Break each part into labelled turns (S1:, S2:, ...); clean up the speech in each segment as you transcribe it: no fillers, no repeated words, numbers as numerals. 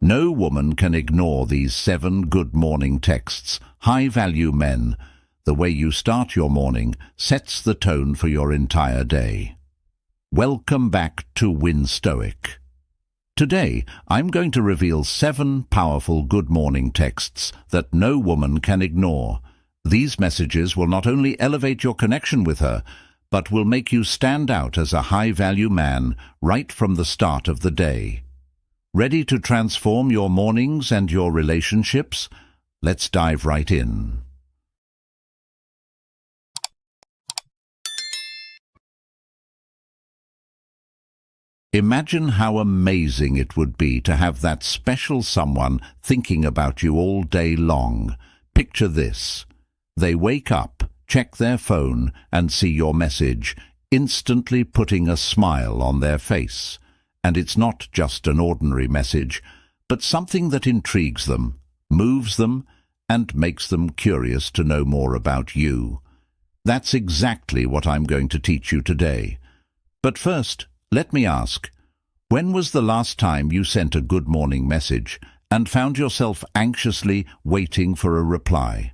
S1: No woman can ignore these 7 good morning texts. High-value men. The way you start your morning sets the tone for your entire day. Welcome back to Win Stoic. Today, I'm going to reveal 7 powerful good morning texts that no woman can ignore. These messages will not only elevate your connection with her, but will make you stand out as a high-value man right from the start of the day. Ready to transform your mornings and your relationships? Let's dive right in. Imagine how amazing it would be to have that special someone thinking about you all day long. Picture this. They wake up, check their phone, and see your message, instantly putting a smile on their face. And it's not just an ordinary message, but something that intrigues them, moves them, and makes them curious to know more about you. That's exactly what I'm going to teach you today. But first, let me ask, when was the last time you sent a good morning message and found yourself anxiously waiting for a reply?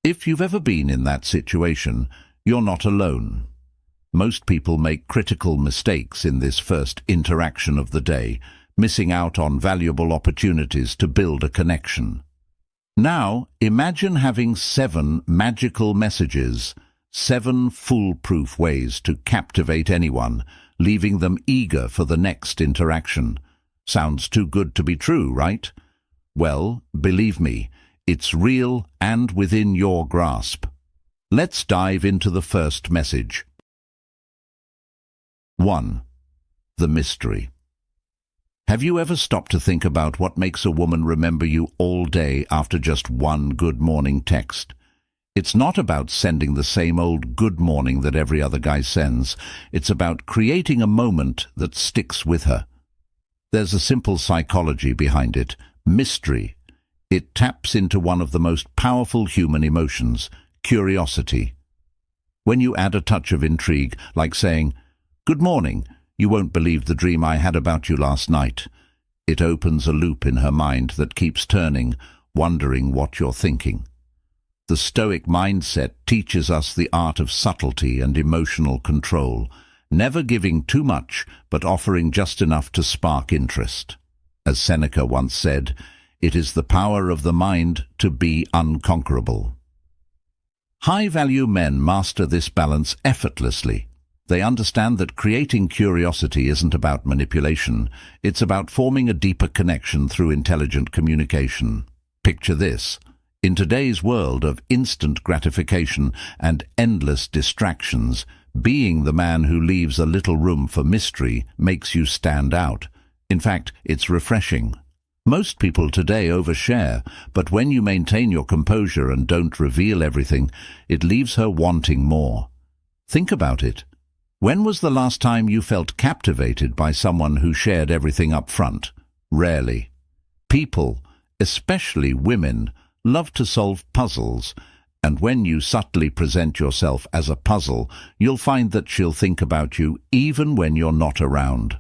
S1: If you've ever been in that situation, you're not alone. Most people make critical mistakes in this first interaction of the day, missing out on valuable opportunities to build a connection. Now, imagine having 7 magical messages, 7 foolproof ways to captivate anyone, leaving them eager for the next interaction. Sounds too good to be true, right? Well, believe me, it's real and within your grasp. Let's dive into the first message. 1. The mystery. Have you ever stopped to think about what makes a woman remember you all day after just one good morning text? It's not about sending the same old good morning that every other guy sends. It's about creating a moment that sticks with her. There's a simple psychology behind it. Mystery. It taps into one of the most powerful human emotions, curiosity. When you add a touch of intrigue, like saying, "Good morning, you won't believe the dream I had about you last night," it opens a loop in her mind that keeps turning, wondering what you're thinking. The Stoic mindset teaches us the art of subtlety and emotional control, never giving too much but offering just enough to spark interest. As Seneca once said, it is the power of the mind to be unconquerable. High-value men master this balance effortlessly. They understand that creating curiosity isn't about manipulation, it's about forming a deeper connection through intelligent communication. Picture this. In today's world of instant gratification and endless distractions, being the man who leaves a little room for mystery makes you stand out. In fact, it's refreshing. Most people today overshare, but when you maintain your composure and don't reveal everything, it leaves her wanting more. Think about it. When was the last time you felt captivated by someone who shared everything up front? Rarely. People, especially women, love to solve puzzles, and when you subtly present yourself as a puzzle, you'll find that she'll think about you even when you're not around.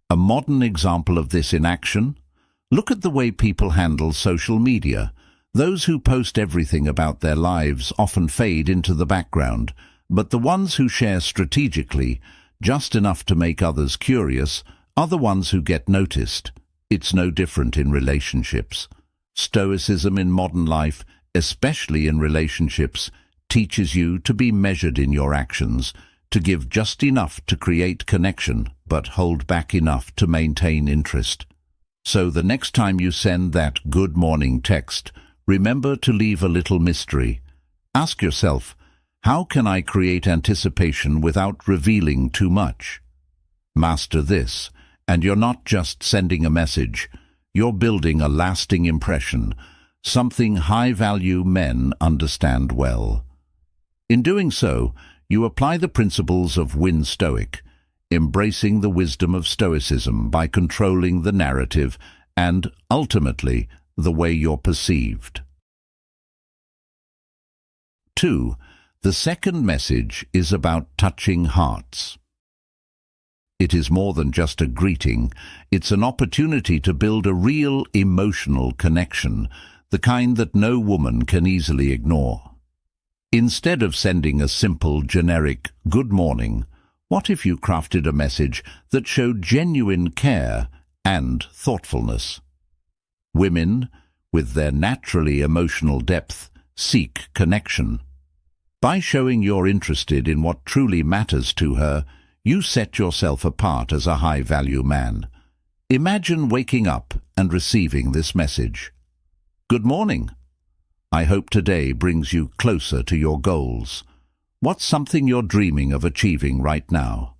S1: A modern example of this in action? Look at the way people handle social media. Those who post everything about their lives often fade into the background, but the ones who share strategically, just enough to make others curious, are the ones who get noticed. It's no different in relationships. Stoicism in modern life, especially in relationships, teaches you to be measured in your actions, to give just enough to create connection, but hold back enough to maintain interest. So the next time you send that good morning text, remember to leave a little mystery. Ask yourself, how can I create anticipation without revealing too much? Master this, and you're not just sending a message, you're building a lasting impression, something high-value men understand well. In doing so, you apply the principles of Win Stoic, embracing the wisdom of Stoicism by controlling the narrative and, ultimately, the way you're perceived. 2. The second message is about touching hearts. It is more than just a greeting. It's an opportunity to build a real emotional connection, the kind that no woman can easily ignore. Instead of sending a simple, generic "good morning," what if you crafted a message that showed genuine care and thoughtfulness? Women, with their naturally emotional depth, seek connection. By showing you're interested in what truly matters to her, you set yourself apart as a high-value man. Imagine waking up and receiving this message. "Good morning. I hope today brings you closer to your goals. What's something you're dreaming of achieving right now?"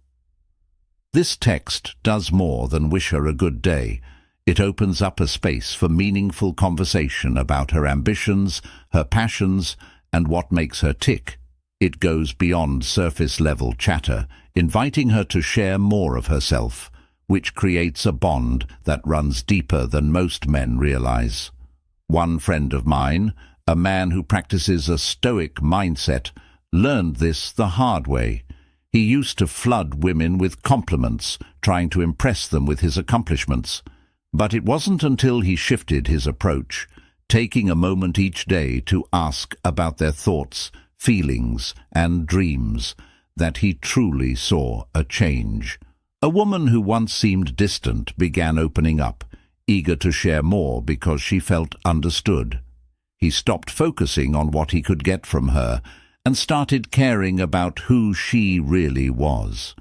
S1: This text does more than wish her a good day. It opens up a space for meaningful conversation about her ambitions, her passions, and what makes her tick. It goes beyond surface-level chatter, inviting her to share more of herself, which creates a bond that runs deeper than most men realize. One friend of mine, a man who practices a Stoic mindset, learned this the hard way. He used to flood women with compliments, trying to impress them with his accomplishments. But it wasn't until he shifted his approach, taking a moment each day to ask about their thoughts, feelings, and dreams, that he truly saw a change. A woman who once seemed distant began opening up, eager to share more because she felt understood. He stopped focusing on what he could get from her and started caring about who she really was.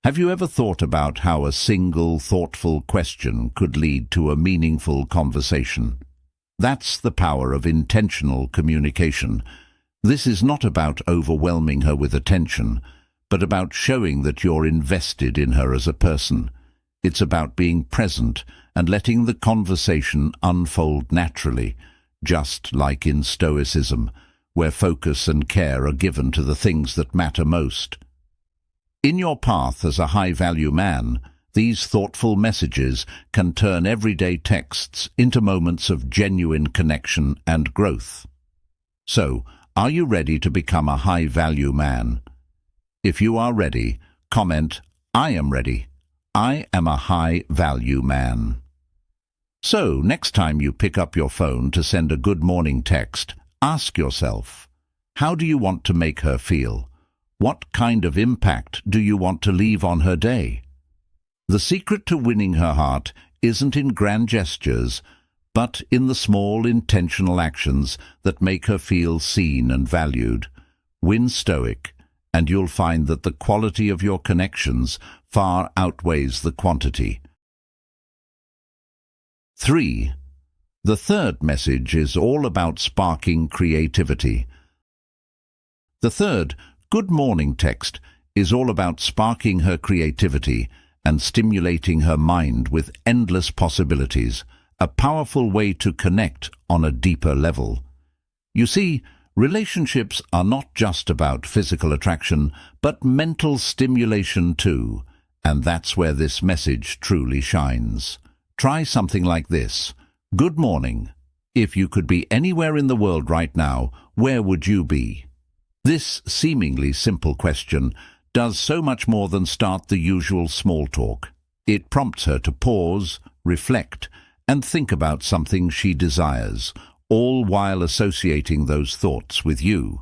S1: Have you ever thought about how a single, thoughtful question could lead to a meaningful conversation? That's the power of intentional communication. This is not about overwhelming her with attention, but about showing that you're invested in her as a person. It's about being present and letting the conversation unfold naturally, just like in Stoicism, where focus and care are given to the things that matter most. In your path as a high-value man, these thoughtful messages can turn everyday texts into moments of genuine connection and growth. So, are you ready to become a high-value man? If you are ready, comment, "I am ready. I am a high-value man." So, next time you pick up your phone to send a good morning text, ask yourself, how do you want to make her feel? What kind of impact do you want to leave on her day? The secret to winning her heart isn't in grand gestures, but in the small intentional actions that make her feel seen and valued. Win Stoic, and you'll find that the quality of your connections far outweighs the quantity. 3. The third message is all about sparking creativity. The third, good morning text, is all about sparking her creativity and stimulating her mind with endless possibilities, a powerful way to connect on a deeper level. You see, relationships are not just about physical attraction, but mental stimulation too, and that's where this message truly shines. Try something like this. Good morning. If you could be anywhere in the world right now, where would you be? This seemingly simple question does so much more than start the usual small talk. It prompts her to pause, reflect, and think about something she desires, all while associating those thoughts with you.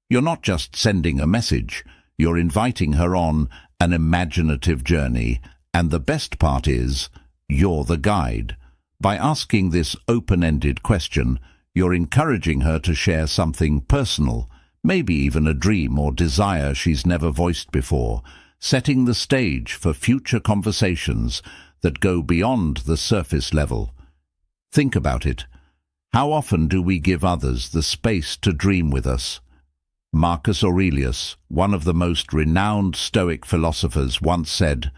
S1: You're not just sending a message, you're inviting her on an imaginative journey, and the best part is, you're the guide. By asking this open-ended question, you're encouraging her to share something personal, maybe even a dream or desire she's never voiced before, setting the stage for future conversations that go beyond the surface level. Think about it. How often do we give others the space to dream with us? Marcus Aurelius, one of the most renowned Stoic philosophers, once said,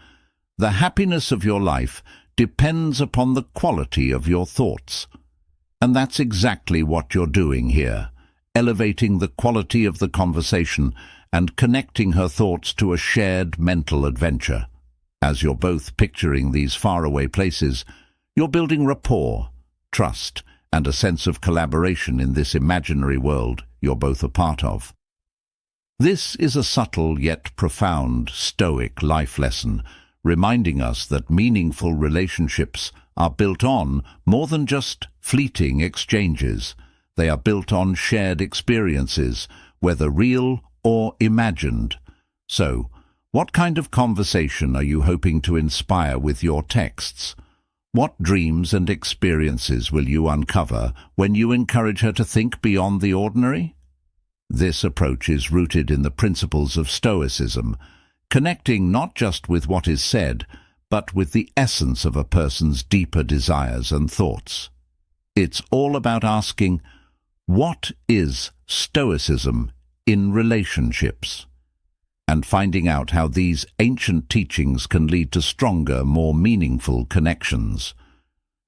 S1: "The happiness of your life depends upon the quality of your thoughts." And that's exactly what you're doing here, elevating the quality of the conversation and connecting her thoughts to a shared mental adventure. As you're both picturing these faraway places, you're building rapport, trust, and a sense of collaboration in this imaginary world you're both a part of. This is a subtle yet profound Stoic life lesson, reminding us that meaningful relationships are built on more than just fleeting exchanges. They are built on shared experiences, whether real or imagined. So, what kind of conversation are you hoping to inspire with your texts? What dreams and experiences will you uncover when you encourage her to think beyond the ordinary? This approach is rooted in the principles of Stoicism, connecting not just with what is said, but with the essence of a person's deeper desires and thoughts. It's all about asking, what is Stoicism in relationships? And finding out how these ancient teachings can lead to stronger, more meaningful connections.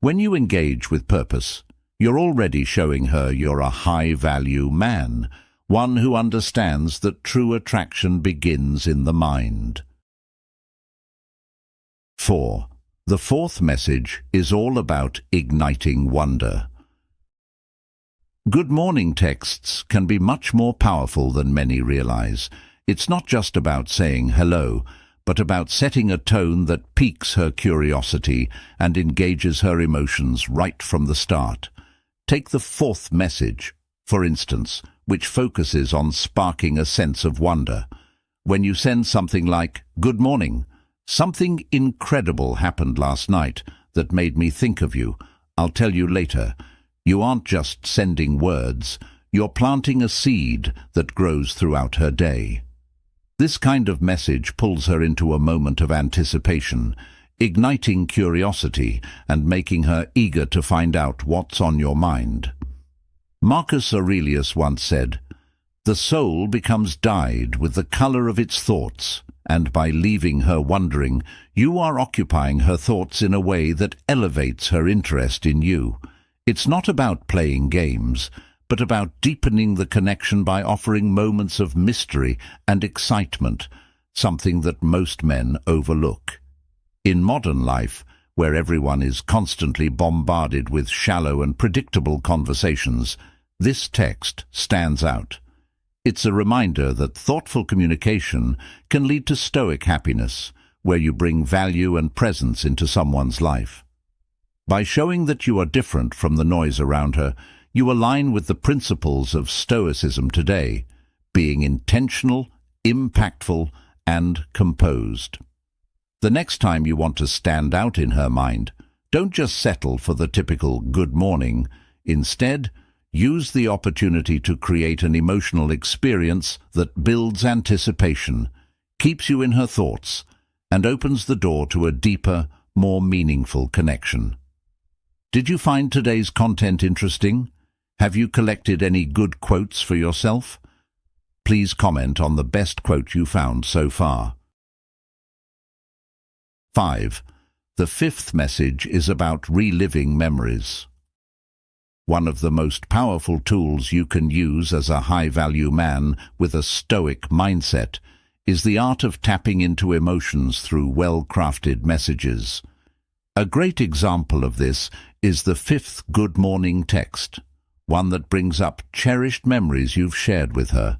S1: When you engage with purpose, you're already showing her you're a high-value man, one who understands that true attraction begins in the mind. 4. The fourth message is all about igniting wonder. Good morning texts can be much more powerful than many realize. It's not just about saying hello, but about setting a tone that piques her curiosity and engages her emotions right from the start. Take the fourth message, for instance, which focuses on sparking a sense of wonder. When you send something like, "Good morning. Something incredible happened last night that made me think of you. I'll tell you later." You aren't just sending words, you're planting a seed that grows throughout her day. This kind of message pulls her into a moment of anticipation, igniting curiosity and making her eager to find out what's on your mind. Marcus Aurelius once said, "The soul becomes dyed with the color of its thoughts, and by leaving her wondering, you are occupying her thoughts in a way that elevates her interest in you." It's not about playing games, but about deepening the connection by offering moments of mystery and excitement, something that most men overlook. In modern life, where everyone is constantly bombarded with shallow and predictable conversations, this text stands out. It's a reminder that thoughtful communication can lead to Stoic happiness, where you bring value and presence into someone's life. By showing that you are different from the noise around her, you align with the principles of Stoicism today, being intentional, impactful, and composed. The next time you want to stand out in her mind, don't just settle for the typical "good morning." Instead, use the opportunity to create an emotional experience that builds anticipation, keeps you in her thoughts, and opens the door to a deeper, more meaningful connection. Did you find today's content interesting? Have you collected any good quotes for yourself? Please comment on the best quote you found so far. 5. The fifth message is about reliving memories. One of the most powerful tools you can use as a high-value man with a Stoic mindset is the art of tapping into emotions through well-crafted messages. A great example of this is the fifth good morning text, one that brings up cherished memories you've shared with her.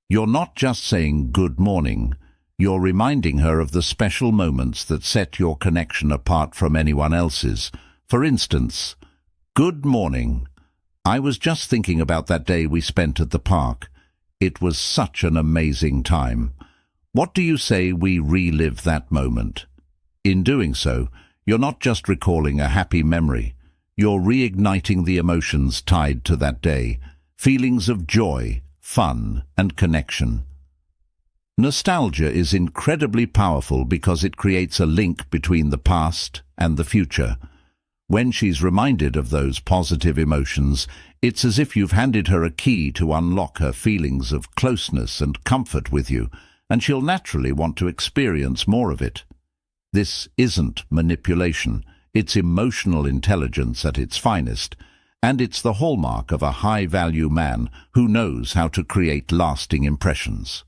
S1: You're not just saying good morning, you're reminding her of the special moments that set your connection apart from anyone else's. For instance, "Good morning. I was just thinking about that day we spent at the park. It was such an amazing time. What do you say we relive that moment?" In doing so, you're not just recalling a happy memory, you're reigniting the emotions tied to that day, feelings of joy, fun, and connection. Nostalgia is incredibly powerful because it creates a link between the past and the future. When she's reminded of those positive emotions, it's as if you've handed her a key to unlock her feelings of closeness and comfort with you, and she'll naturally want to experience more of it. This isn't manipulation, it's emotional intelligence at its finest, and it's the hallmark of a high-value man who knows how to create lasting impressions.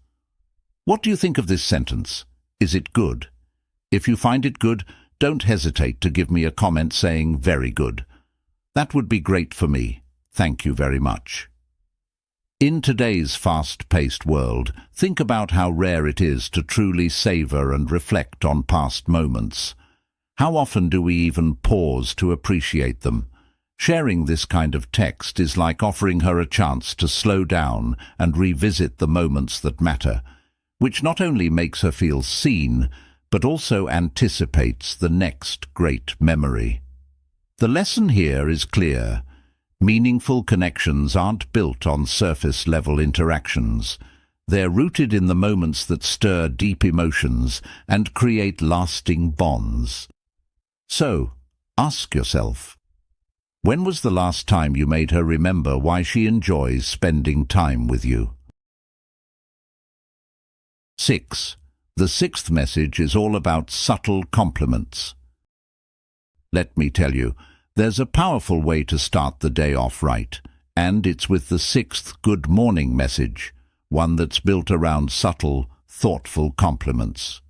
S1: What do you think of this sentence? Is it good? If you find it good, don't hesitate to give me a comment saying "very good." That would be great for me. Thank you very much. In today's fast-paced world, think about how rare it is to truly savor and reflect on past moments. How often do we even pause to appreciate them? Sharing this kind of text is like offering her a chance to slow down and revisit the moments that matter, which not only makes her feel seen, but also anticipates the next great memory. The lesson here is clear. Meaningful connections aren't built on surface-level interactions. They're rooted in the moments that stir deep emotions and create lasting bonds. So, ask yourself, when was the last time you made her remember why she enjoys spending time with you? 6. The sixth message is all about subtle compliments. Let me tell you, there's a powerful way to start the day off right, and it's with the sixth good morning message, one that's built around subtle, thoughtful compliments.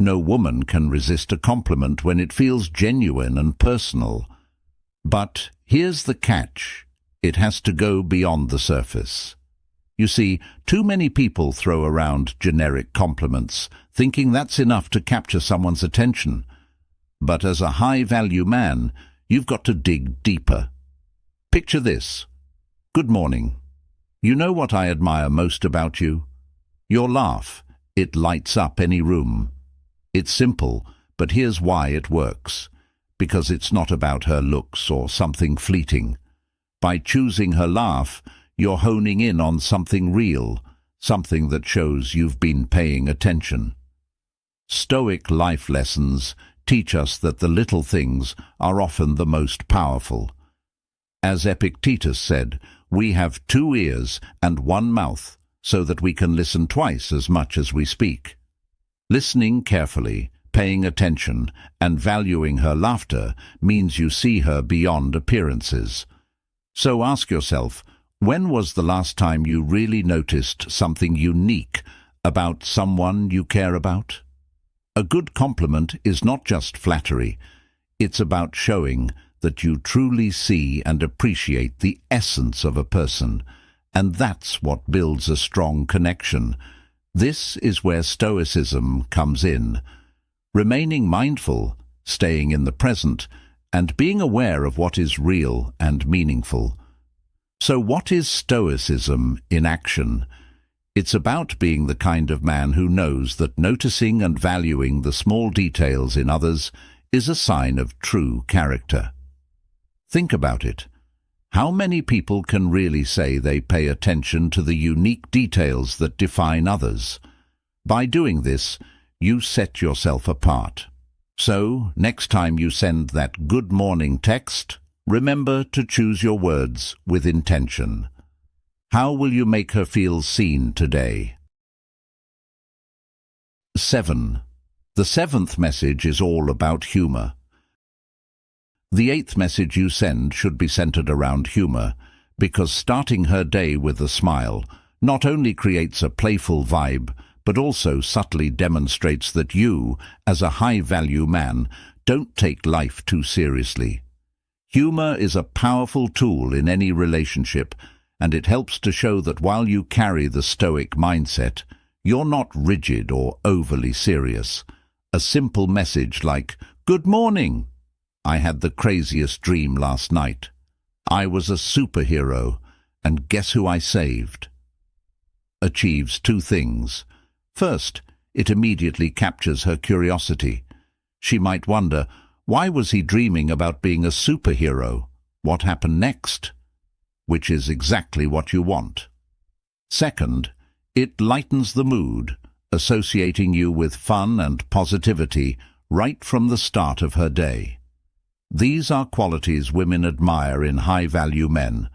S1: No woman can resist a compliment when it feels genuine and personal. But here's the catch. It has to go beyond the surface. You see, too many people throw around generic compliments, thinking that's enough to capture someone's attention. But as a high-value man, you've got to dig deeper. Picture this. Good morning. You know what I admire most about you? Your laugh. It lights up any room. It's simple, but here's why it works. Because it's not about her looks or something fleeting. By choosing her laugh, you're honing in on something real, something that shows you've been paying attention. Stoic life lessons teach us that the little things are often the most powerful. As Epictetus said, we have 2 ears and 1 mouth, so that we can listen twice as much as we speak. Listening carefully, paying attention, and valuing her laughter means you see her beyond appearances. So ask yourself, when was the last time you really noticed something unique about someone you care about? A good compliment is not just flattery. It's about showing that you truly see and appreciate the essence of a person, and that's what builds a strong connection. This is where Stoicism comes in. Remaining mindful, staying in the present, and being aware of what is real and meaningful. So what is Stoicism in action? It's about being the kind of man who knows that noticing and valuing the small details in others is a sign of true character. Think about it. How many people can really say they pay attention to the unique details that define others? By doing this, you set yourself apart. So, next time you send that good morning text, remember to choose your words with intention. How will you make her feel seen today? 7. The 7th message is all about humor. The 8th message you send should be centered around humor, because starting her day with a smile not only creates a playful vibe, but also subtly demonstrates that you, as a high-value man, don't take life too seriously. Humor is a powerful tool in any relationship, and it helps to show that while you carry the Stoic mindset, you're not rigid or overly serious. A simple message like, "Good morning. I had the craziest dream last night. I was a superhero, and guess who I saved?" Achieves 2 things. First, it immediately captures her curiosity. She might wonder, why was he dreaming about being a superhero? What happened next? Which is exactly what you want. Second, it lightens the mood, associating you with fun and positivity right from the start of her day. These are qualities women admire in high-value men,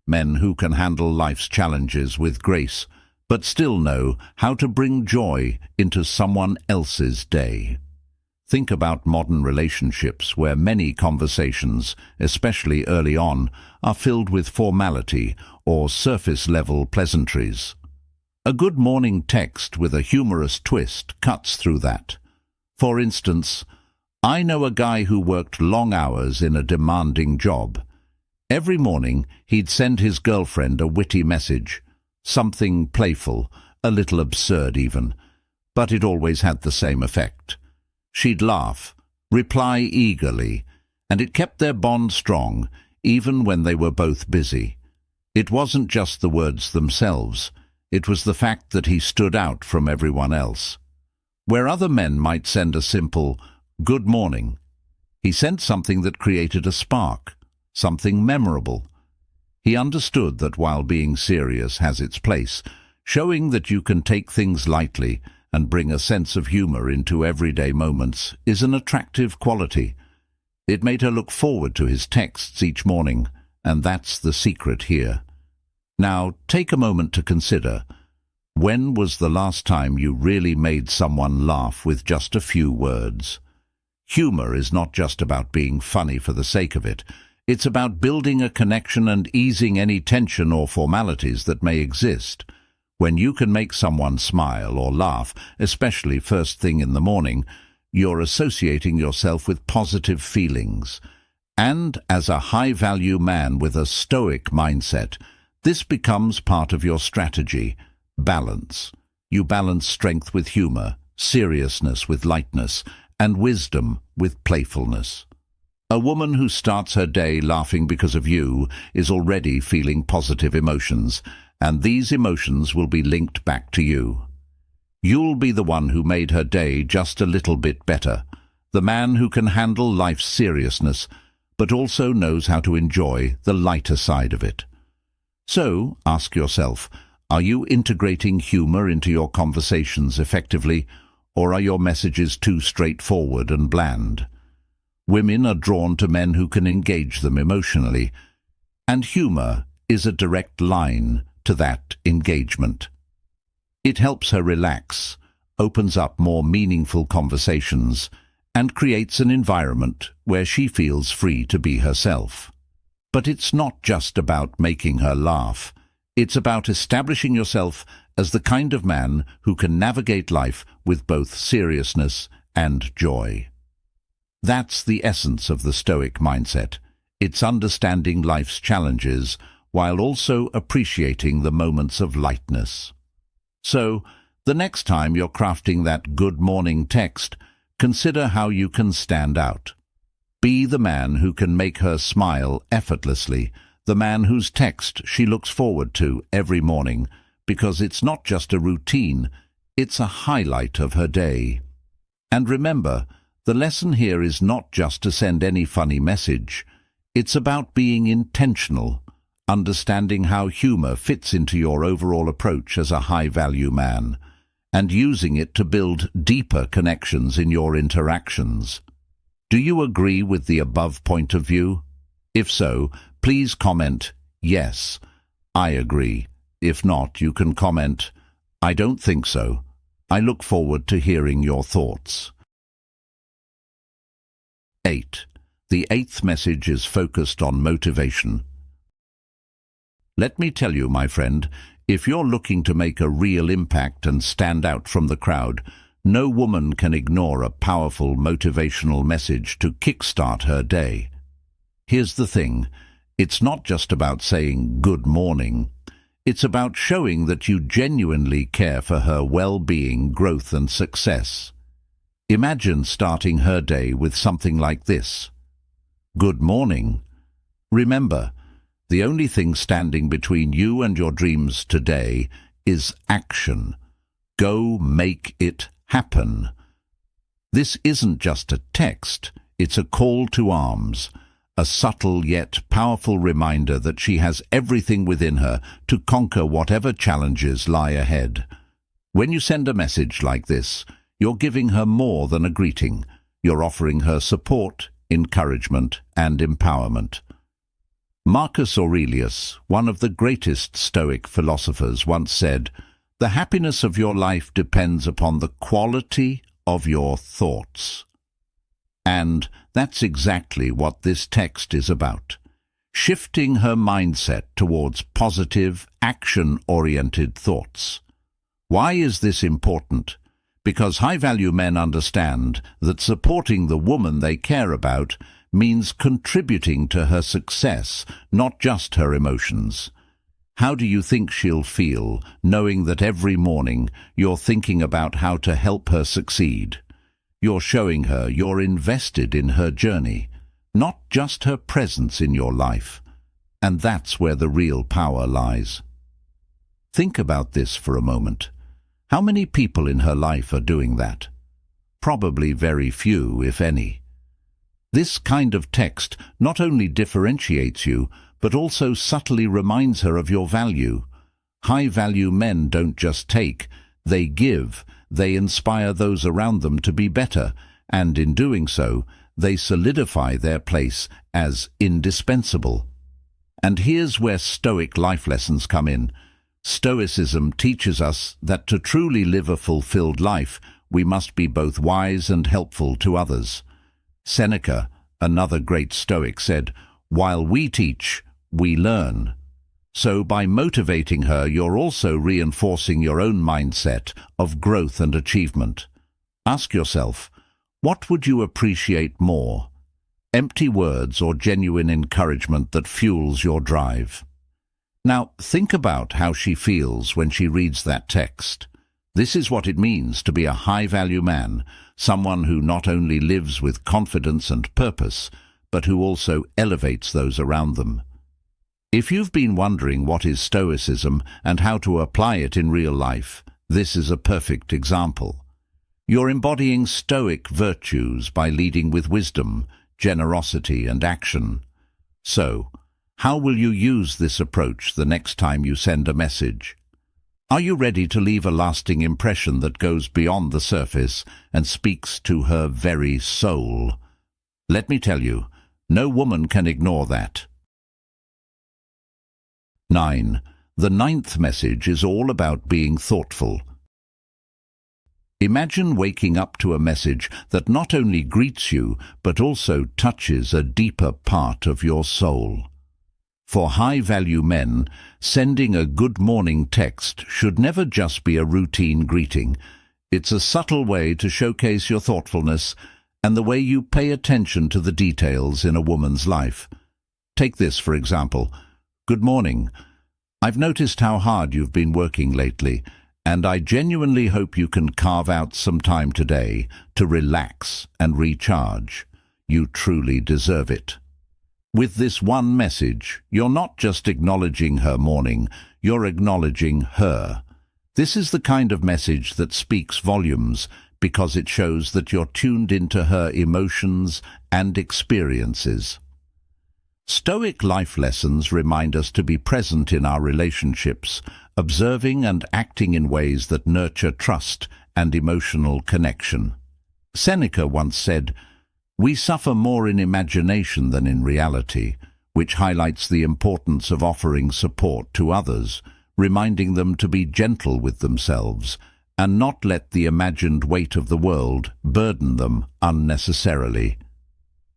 S1: men who can handle life's challenges with grace, but still know how to bring joy into someone else's day. Think about modern relationships where many conversations, especially early on, are filled with formality or surface-level pleasantries. A good morning text with a humorous twist cuts through that. For instance, I know a guy who worked long hours in a demanding job. Every morning, he'd send his girlfriend a witty message. something playful, a little absurd even, but it always had the same effect. She'd laugh, reply eagerly, and it kept their bond strong, even when they were both busy. It wasn't just the words themselves, it was the fact that he stood out from everyone else. Where other men might send a simple, "Good morning," he sent something that created a spark, something memorable. He understood that while being serious has its place, showing that you can take things lightly and bring a sense of humor into everyday moments is an attractive quality. It made her look forward to his texts each morning, and that's the secret here. Now, take a moment to consider, when was the last time you really made someone laugh with just a few words? Humor is not just about being funny for the sake of it. It's about building a connection and easing any tension or formalities that may exist. When you can make someone smile or laugh, especially first thing in the morning, you're associating yourself with positive feelings. And as a high-value man with a Stoic mindset, this becomes part of your strategy. Balance. You balance strength with humor, seriousness with lightness, and wisdom with playfulness. A woman who starts her day laughing because of you is already feeling positive emotions, and these emotions will be linked back to you. You'll be the one who made her day just a little bit better, the man who can handle life's seriousness, but also knows how to enjoy the lighter side of it. So, ask yourself, are you integrating humor into your conversations effectively, or are your messages too straightforward and bland? Women are drawn to men who can engage them emotionally, and humor is a direct line to that engagement. It helps her relax, opens up more meaningful conversations, and creates an environment where she feels free to be herself. But it's not just about making her laugh. It's about establishing yourself as the kind of man who can navigate life with both seriousness and joy. That's the essence of the Stoic mindset. It's understanding life's challenges while also appreciating the moments of lightness. So, the next time you're crafting that good morning text, consider how you can stand out. Be the man who can make her smile effortlessly, the man whose text she looks forward to every morning, because it's not just a routine, it's a highlight of her day. And remember, the lesson here is not just to send any funny message. It's about being intentional, understanding how humor fits into your overall approach as a high-value man, and using it to build deeper connections in your interactions. Do you agree with the above point of view? If so, please comment, "Yes, I agree." If not, you can comment, "I don't think so." I look forward to hearing your thoughts. 8. The eighth message is focused on motivation. Let me tell you, my friend, if you're looking to make a real impact and stand out from the crowd, no woman can ignore a powerful motivational message to kickstart her day. Here's the thing, it's not just about saying good morning. It's about showing that you genuinely care for her well-being, growth and success. Imagine starting her day with something like this. Good morning. Remember, the only thing standing between you and your dreams today is action. Go make it happen. This isn't just a text, it's a call to arms, a subtle yet powerful reminder that she has everything within her to conquer whatever challenges lie ahead. When you send a message like this, you're giving her more than a greeting. You're offering her support, encouragement, and empowerment. Marcus Aurelius, one of the greatest Stoic philosophers, once said, "The happiness of your life depends upon the quality of your thoughts." And that's exactly what this text is about. Shifting her mindset towards positive, action-oriented thoughts. Why is this important? Because high-value men understand that supporting the woman they care about means contributing to her success, not just her emotions. How do you think she'll feel, knowing that every morning you're thinking about how to help her succeed? You're showing her you're invested in her journey, not just her presence in your life. And that's where the real power lies. Think about this for a moment. How many people in her life are doing that? Probably very few, if any. This kind of text not only differentiates you, but also subtly reminds her of your value. High-value men don't just take, they give. They inspire those around them to be better, and in doing so, they solidify their place as indispensable. And here's where Stoic life lessons come in. Stoicism teaches us that to truly live a fulfilled life, we must be both wise and helpful to others. Seneca, another great Stoic, said, "While we teach, we learn." So by motivating her, you're also reinforcing your own mindset of growth and achievement. Ask yourself, what would you appreciate more? Empty words or genuine encouragement that fuels your drive? Now, think about how she feels when she reads that text. This is what it means to be a high-value man, someone who not only lives with confidence and purpose, but who also elevates those around them. If you've been wondering what is Stoicism and how to apply it in real life, this is a perfect example. You're embodying Stoic virtues by leading with wisdom, generosity, and action. So, how will you use this approach the next time you send a message? Are you ready to leave a lasting impression that goes beyond the surface and speaks to her very soul? Let me tell you, no woman can ignore that. 9. The 9th message is all about being thoughtful. Imagine waking up to a message that not only greets you, but also touches a deeper part of your soul. For high-value men, sending a good morning text should never just be a routine greeting. It's a subtle way to showcase your thoughtfulness and the way you pay attention to the details in a woman's life. Take this, for example. "Good morning. I've noticed how hard you've been working lately, and I genuinely hope you can carve out some time today to relax and recharge. You truly deserve it." With this one message, you're not just acknowledging her morning, you're acknowledging her. This is the kind of message that speaks volumes because it shows that you're tuned into her emotions and experiences. Stoic life lessons remind us to be present in our relationships, observing and acting in ways that nurture trust and emotional connection. Seneca once said, "We suffer more in imagination than in reality," which highlights the importance of offering support to others, reminding them to be gentle with themselves and not let the imagined weight of the world burden them unnecessarily.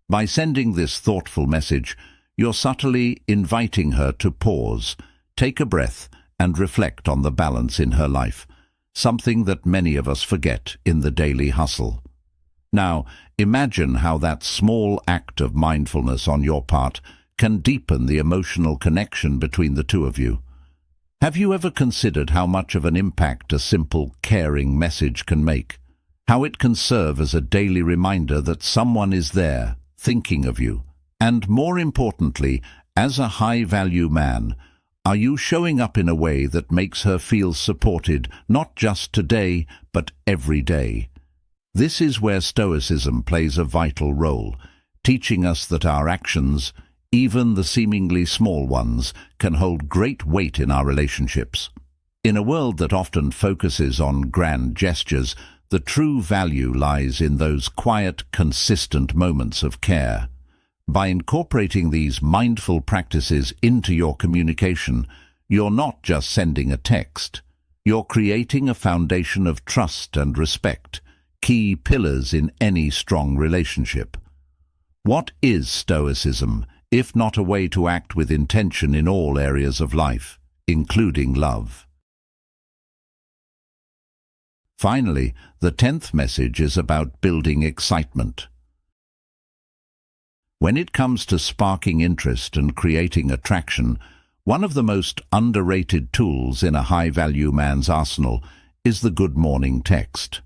S1: By sending this thoughtful message, you're subtly inviting her to pause, take a breath, and reflect on the balance in her life, something that many of us forget in the daily hustle. Now, imagine how that small act of mindfulness on your part can deepen the emotional connection between the two of you. Have you ever considered how much of an impact a simple, caring message can make? How it can serve as a daily reminder that someone is there, thinking of you? And more importantly, as a high-value man, are you showing up in a way that makes her feel supported, not just today, but every day? This is where Stoicism plays a vital role, teaching us that our actions, even the seemingly small ones, can hold great weight in our relationships. In a world that often focuses on grand gestures, the true value lies in those quiet, consistent moments of care. By incorporating these mindful practices into your communication, you're not just sending a text. You're creating a foundation of trust and respect, key pillars in any strong relationship. What is Stoicism, if not a way to act with intention in all areas of life, including love? Finally, the 10th message is about building excitement. When it comes to sparking interest and creating attraction, One of the most underrated tools in a high-value man's arsenal is the good morning text.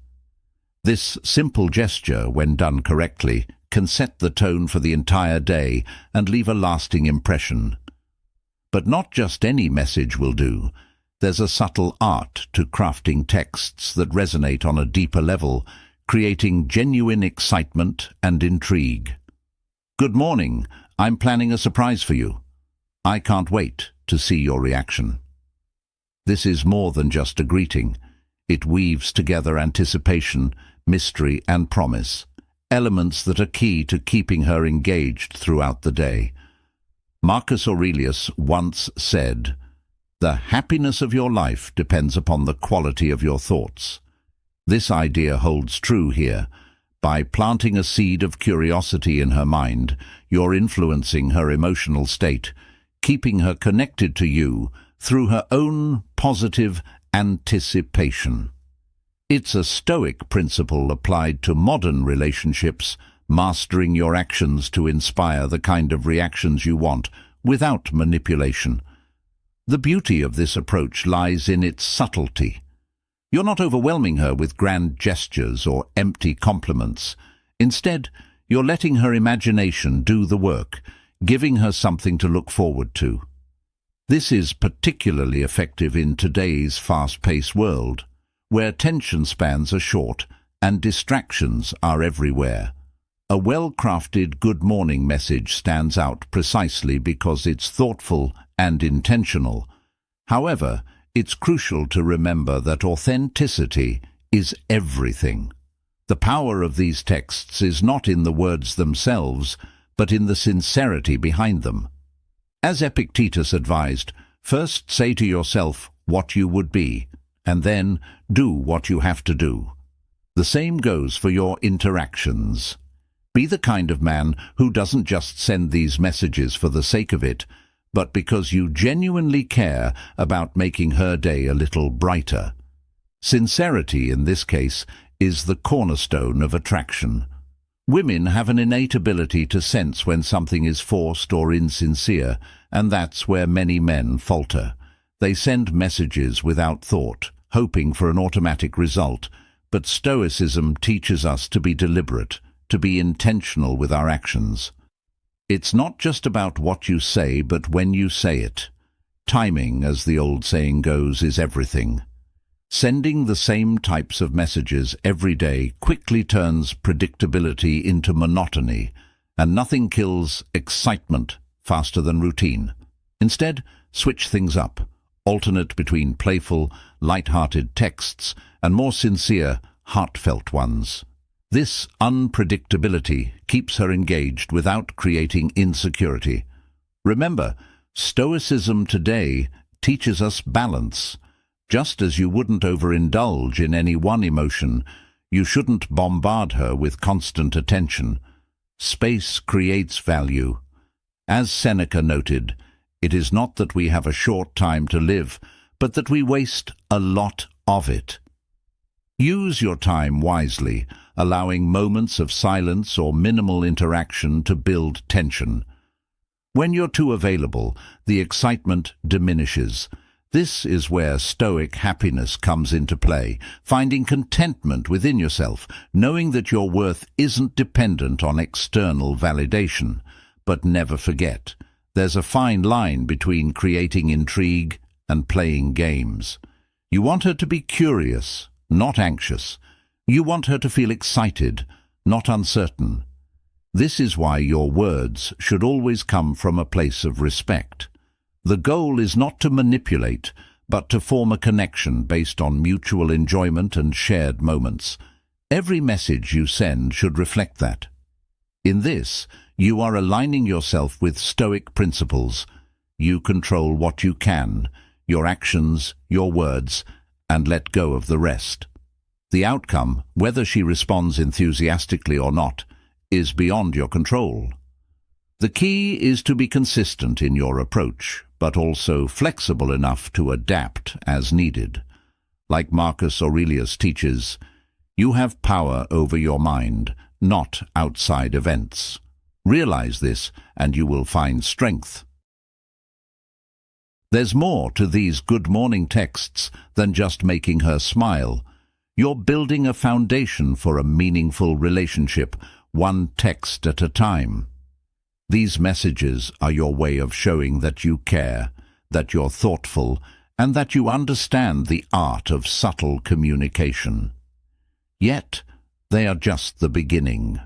S1: This simple gesture, when done correctly, can set the tone for the entire day and leave a lasting impression. But not just any message will do. There's a subtle art to crafting texts that resonate on a deeper level, creating genuine excitement and intrigue. Good morning, I'm planning a surprise for you. I can't wait to see your reaction. This is more than just a greeting. It weaves together anticipation, mystery and promise, elements that are key to keeping her engaged throughout the day. Marcus Aurelius once said, "The happiness of your life depends upon the quality of your thoughts." This idea holds true here. By planting a seed of curiosity in her mind, you're influencing her emotional state, keeping her connected to you through her own positive anticipation. It's a Stoic principle applied to modern relationships, mastering your actions to inspire the kind of reactions you want, without manipulation. The beauty of this approach lies in its subtlety. You're not overwhelming her with grand gestures or empty compliments. Instead, you're letting her imagination do the work, giving her something to look forward to. This is particularly effective in today's fast-paced world, where attention spans are short and distractions are everywhere. A well-crafted good morning message stands out precisely because it's thoughtful and intentional. However, it's crucial to remember that authenticity is everything. The power of these texts is not in the words themselves, but in the sincerity behind them. As Epictetus advised, first say to yourself what you would be, and then do what you have to do. The same goes for your interactions. Be the kind of man who doesn't just send these messages for the sake of it, but because you genuinely care about making her day a little brighter. Sincerity, in this case, is the cornerstone of attraction. Women have an innate ability to sense when something is forced or insincere, and that's where many men falter. They send messages without thought, hoping for an automatic result, but Stoicism teaches us to be deliberate, to be intentional with our actions. It's not just about what you say, but when you say it. Timing, as the old saying goes, is everything. Sending the same types of messages every day quickly turns predictability into monotony, and nothing kills excitement faster than routine. Instead, switch things up. Alternate between playful, light-hearted texts and more sincere, heartfelt ones. This unpredictability keeps her engaged without creating insecurity. Remember, Stoicism today teaches us balance. Just as you wouldn't overindulge in any one emotion, you shouldn't bombard her with constant attention. Space creates value. As Seneca noted, it is not that we have a short time to live, but that we waste a lot of it. Use your time wisely, allowing moments of silence or minimal interaction to build tension. When you're too available, the excitement diminishes. This is where Stoic happiness comes into play, finding contentment within yourself, knowing that your worth isn't dependent on external validation. But never forget, there's a fine line between creating intrigue and playing games. You want her to be curious, not anxious. You want her to feel excited, not uncertain. This is why your words should always come from a place of respect. The goal is not to manipulate, but to form a connection based on mutual enjoyment and shared moments. Every message you send should reflect that. In this, you are aligning yourself with Stoic principles. You control what you can, your actions, your words, and let go of the rest. The outcome, whether she responds enthusiastically or not, is beyond your control. The key is to be consistent in your approach, but also flexible enough to adapt as needed. Like Marcus Aurelius teaches, you have power over your mind, not outside events. Realize this, and you will find strength There's more to these good morning texts than just making her smile. You're building a foundation for a meaningful relationship, one text at a time. These messages are your way of showing that you care, that you're thoughtful, and that you understand the art of subtle communication. Yet, they are just the beginning.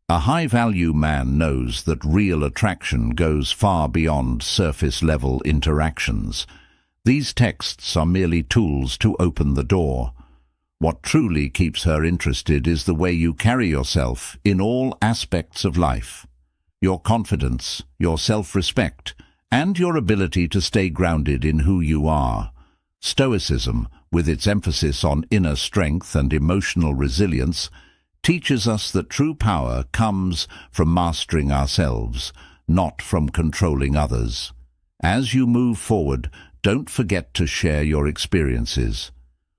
S1: A high-value man knows that real attraction goes far beyond surface-level interactions. These texts are merely tools to open the door. What truly keeps her interested is the way you carry yourself in all aspects of life. Your confidence, your self-respect, and your ability to stay grounded in who you are. Stoicism, with its emphasis on inner strength and emotional resilience, teaches us that true power comes from mastering ourselves, not from controlling others. As you move forward, don't forget to share your experiences.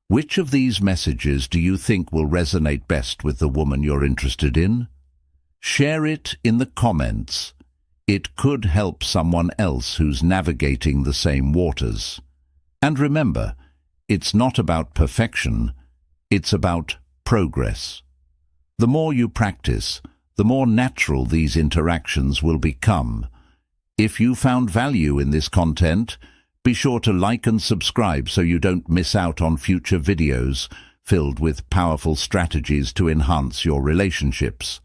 S1: Which of these messages do you think will resonate best with the woman you're interested in? Share it in the comments. It could help someone else who's navigating the same waters. And remember, it's not about perfection, it's about progress. The more you practice, the more natural these interactions will become. If you found value in this content, be sure to like and subscribe so you don't miss out on future videos filled with powerful strategies to enhance your relationships.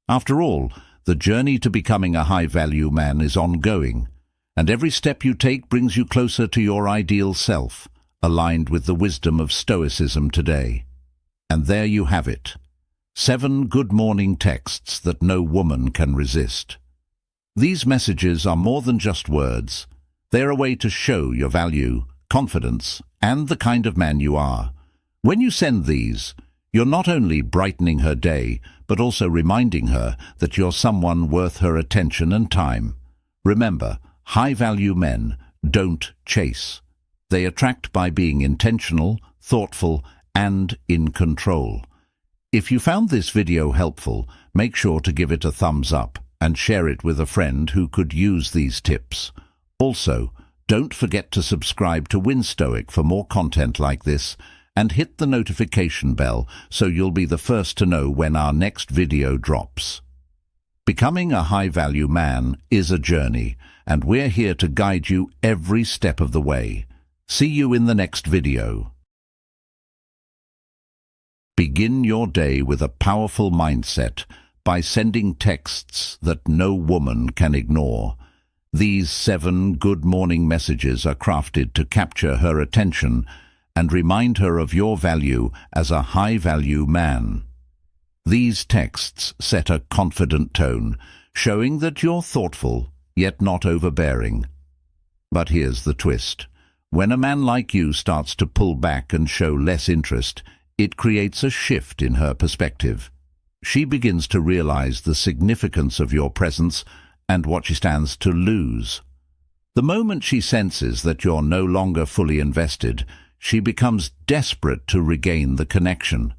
S1: After all, the journey to becoming a high-value man is ongoing, and every step you take brings you closer to your ideal self, aligned with the wisdom of Stoicism today. And there you have it. 7 good morning texts that no woman can resist. These messages are more than just words. They're a way to show your value, confidence, and the kind of man you are. When you send these, you're not only brightening her day, but also reminding her that you're someone worth her attention and time. Remember, high-value men don't chase. They attract by being intentional, thoughtful, and in control. If you found this video helpful, make sure to give it a thumbs up and share it with a friend who could use these tips. Also, don't forget to subscribe to Stoic for more content like this, and hit the notification bell so you'll be the first to know when our next video drops. Becoming a high-value man is a journey, and we're here to guide you every step of the way. See you in the next video. Begin your day with a powerful mindset by sending texts that no woman can ignore. These 7 good morning messages are crafted to capture her attention and remind her of your value as a high-value man. These texts set a confident tone, showing that you're thoughtful, yet not overbearing. But here's the twist. When a man like you starts to pull back and show less interest, it creates a shift in her perspective. She begins to realize the significance of your presence and what she stands to lose. The moment she senses that you're no longer fully invested, she becomes desperate to regain the connection.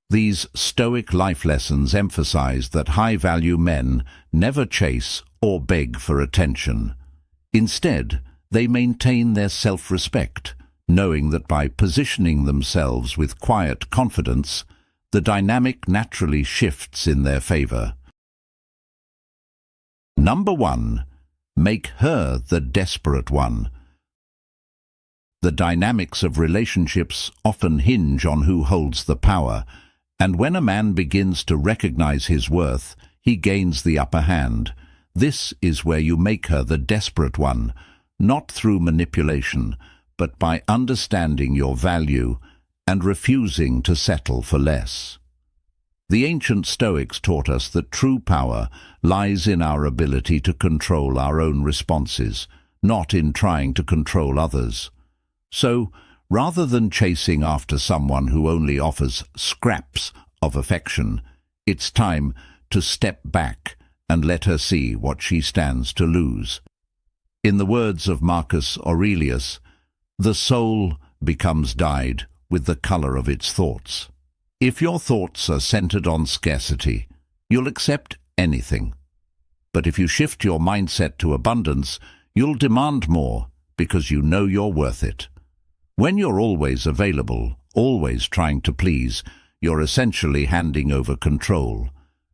S1: These Stoic life lessons emphasize that high-value men never chase or beg for attention. Instead, they maintain their self-respect, knowing that by positioning themselves with quiet confidence, the dynamic naturally shifts in their favor. Number 1. Make her the desperate one. The dynamics of relationships often hinge on who holds the power, and when a man begins to recognize his worth, he gains the upper hand. This is where you make her the desperate one, not through manipulation, but by understanding your value and refusing to settle for less. The ancient Stoics taught us that true power lies in our ability to control our own responses, not in trying to control others. So, rather than chasing after someone who only offers scraps of affection, it's time to step back and let her see what she stands to lose. In the words of Marcus Aurelius, the soul becomes dyed with the color of its thoughts. If your thoughts are centered on scarcity, you'll accept anything. But if you shift your mindset to abundance, you'll demand more, because you know you're worth it. When you're always available, always trying to please, you're essentially handing over control.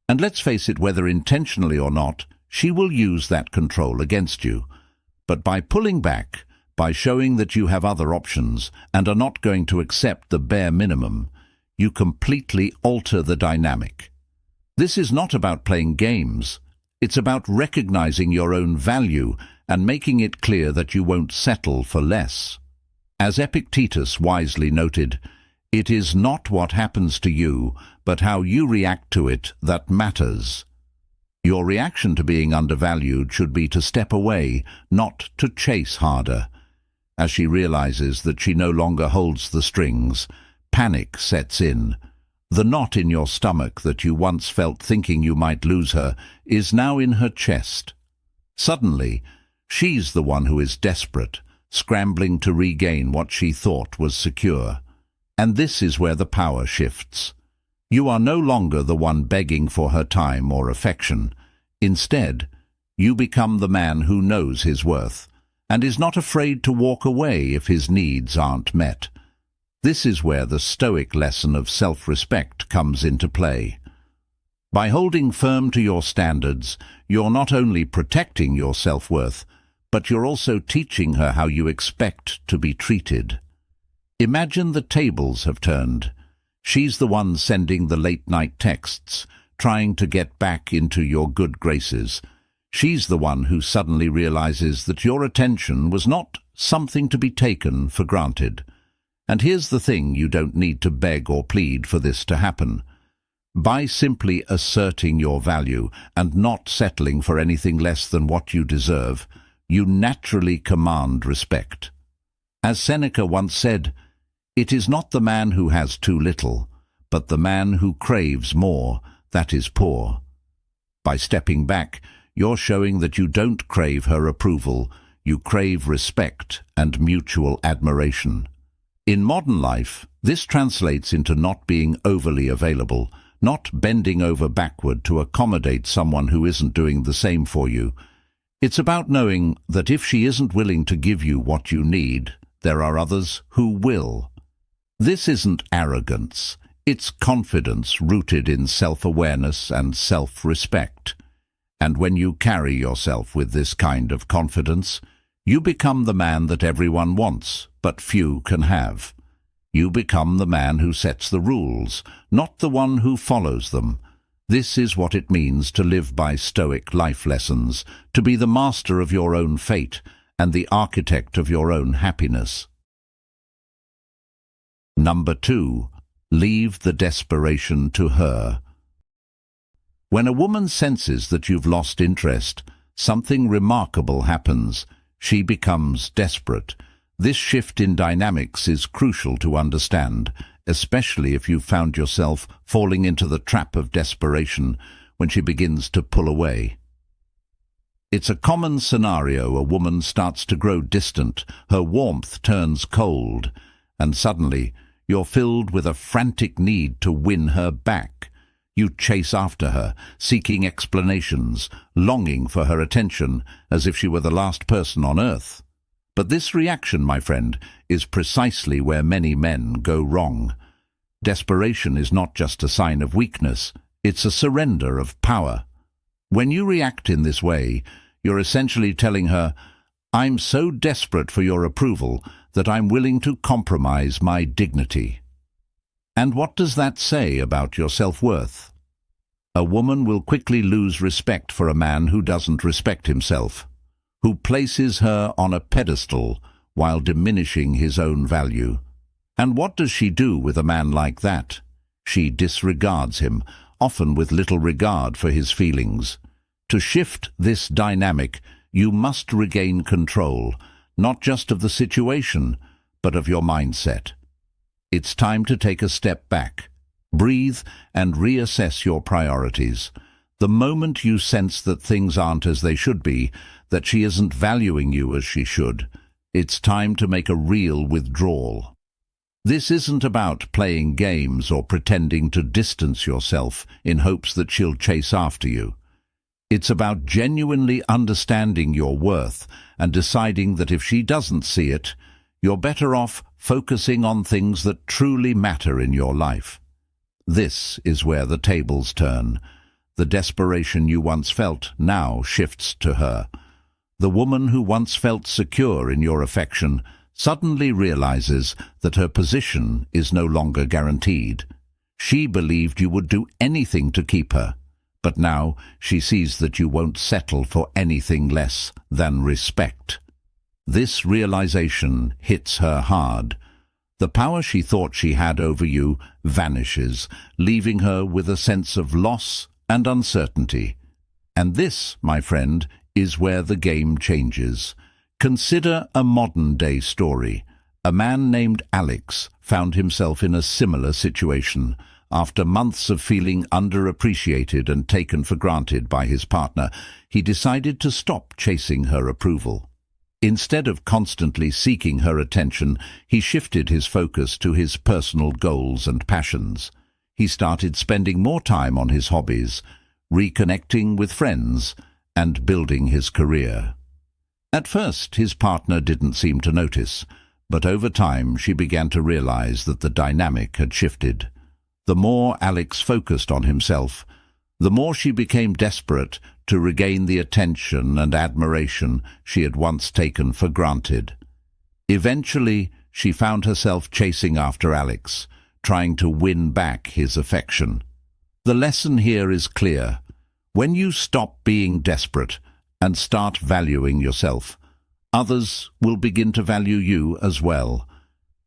S1: And let's face it, whether intentionally or not, she will use that control against you. But by pulling back, by showing that you have other options and are not going to accept the bare minimum, you completely alter the dynamic. This is not about playing games. It's about recognizing your own value and making it clear that you won't settle for less. As Epictetus wisely noted, it is not what happens to you, but how you react to it that matters. Your reaction to being undervalued should be to step away, not to chase harder. As she realizes that she no longer holds the strings, panic sets in. The knot in your stomach that you once felt thinking you might lose her is now in her chest. Suddenly, she's the one who is desperate, scrambling to regain what she thought was secure. And this is where the power shifts. You are no longer the one begging for her time or affection. Instead, you become the man who knows his worth and is not afraid to walk away if his needs aren't met. This is where the Stoic lesson of self-respect comes into play. By holding firm to your standards, you're not only protecting your self-worth, but you're also teaching her how you expect to be treated. Imagine the tables have turned. She's the one sending the late-night texts, trying to get back into your good graces. She's the one who suddenly realizes that your attention was not something to be taken for granted. And here's the thing, you don't need to beg or plead for this to happen. By simply asserting your value and not settling for anything less than what you deserve, you naturally command respect. As Seneca once said, "It is not the man who has too little, but the man who craves more, that is poor." By stepping back, you're showing that you don't crave her approval, you crave respect and mutual admiration. In modern life, this translates into not being overly available, not bending over backward to accommodate someone who isn't doing the same for you. It's about knowing that if she isn't willing to give you what you need, there are others who will. This isn't arrogance, it's confidence rooted in self-awareness and self-respect. And when you carry yourself with this kind of confidence, you become the man that everyone wants, but few can have. You become the man who sets the rules, not the one who follows them. This is what it means to live by Stoic life lessons, to be the master of your own fate and the architect of your own happiness. Number 2. Leave the desperation to her. When a woman senses that you've lost interest, something remarkable happens. She becomes desperate. This shift in dynamics is crucial to understand, especially if you've found yourself falling into the trap of desperation when she begins to pull away. It's a common scenario. A woman starts to grow distant, her warmth turns cold, and suddenly you're filled with a frantic need to win her back. You chase after her, seeking explanations, longing for her attention, as if she were the last person on earth. But this reaction, my friend, is precisely where many men go wrong. Desperation is not just a sign of weakness, it's a surrender of power. When you react in this way, you're essentially telling her, "I'm so desperate for your approval that I'm willing to compromise my dignity." And what does that say about your self-worth? A woman will quickly lose respect for a man who doesn't respect himself, who places her on a pedestal while diminishing his own value. And what does she do with a man like that? She disregards him, often with little regard for his feelings. To shift this dynamic, you must regain control, not just of the situation, but of your mindset. It's time to take a step back, breathe, and reassess your priorities. The moment you sense that things aren't as they should be, that she isn't valuing you as she should, it's time to make a real withdrawal. This isn't about playing games or pretending to distance yourself in hopes that she'll chase after you. It's about genuinely understanding your worth and deciding that if she doesn't see it, you're better off focusing on things that truly matter in your life. This is where the tables turn. The desperation you once felt now shifts to her. The woman who once felt secure in your affection suddenly realizes that her position is no longer guaranteed. She believed you would do anything to keep her, but now she sees that you won't settle for anything less than respect. This realization hits her hard. The power she thought she had over you vanishes, leaving her with a sense of loss and uncertainty. And this, my friend, is where the game changes. Consider a modern-day story. A man named Alex found himself in a similar situation. After months of feeling underappreciated and taken for granted by his partner, he decided to stop chasing her approval. Instead of constantly seeking her attention, he shifted his focus to his personal goals and passions. He started spending more time on his hobbies, reconnecting with friends, and building his career. At first, his partner didn't seem to notice, but over time she began to realize that the dynamic had shifted. The more Alex focused on himself, the more she became desperate to regain the attention and admiration she had once taken for granted. Eventually, she found herself chasing after Alex, trying to win back his affection. The lesson here is clear. When you stop being desperate and start valuing yourself, others will begin to value you as well.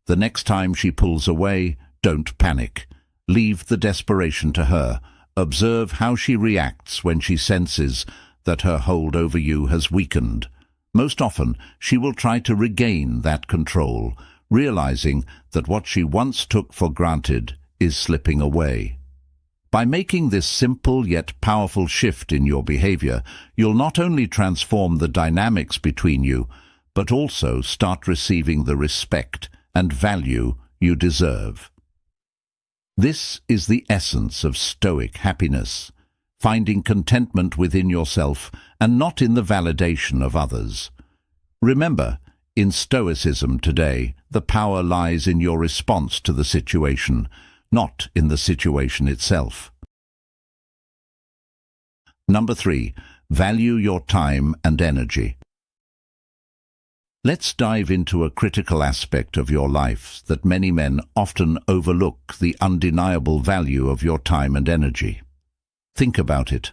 S1: The next time she pulls away, don't panic. Leave the desperation to her. Observe how she reacts when she senses that her hold over you has weakened. Most often, she will try to regain that control, realizing that what she once took for granted is slipping away. By making this simple yet powerful shift in your behavior, you'll not only transform the dynamics between you, but also start receiving the respect and value you deserve. This is the essence of Stoic happiness, finding contentment within yourself and not in the validation of others. Remember, in Stoicism today, the power lies in your response to the situation, not in the situation itself. Number 3, value your time and energy. Let's dive into a critical aspect of your life that many men often overlook: the undeniable value of your time and energy. Think about it.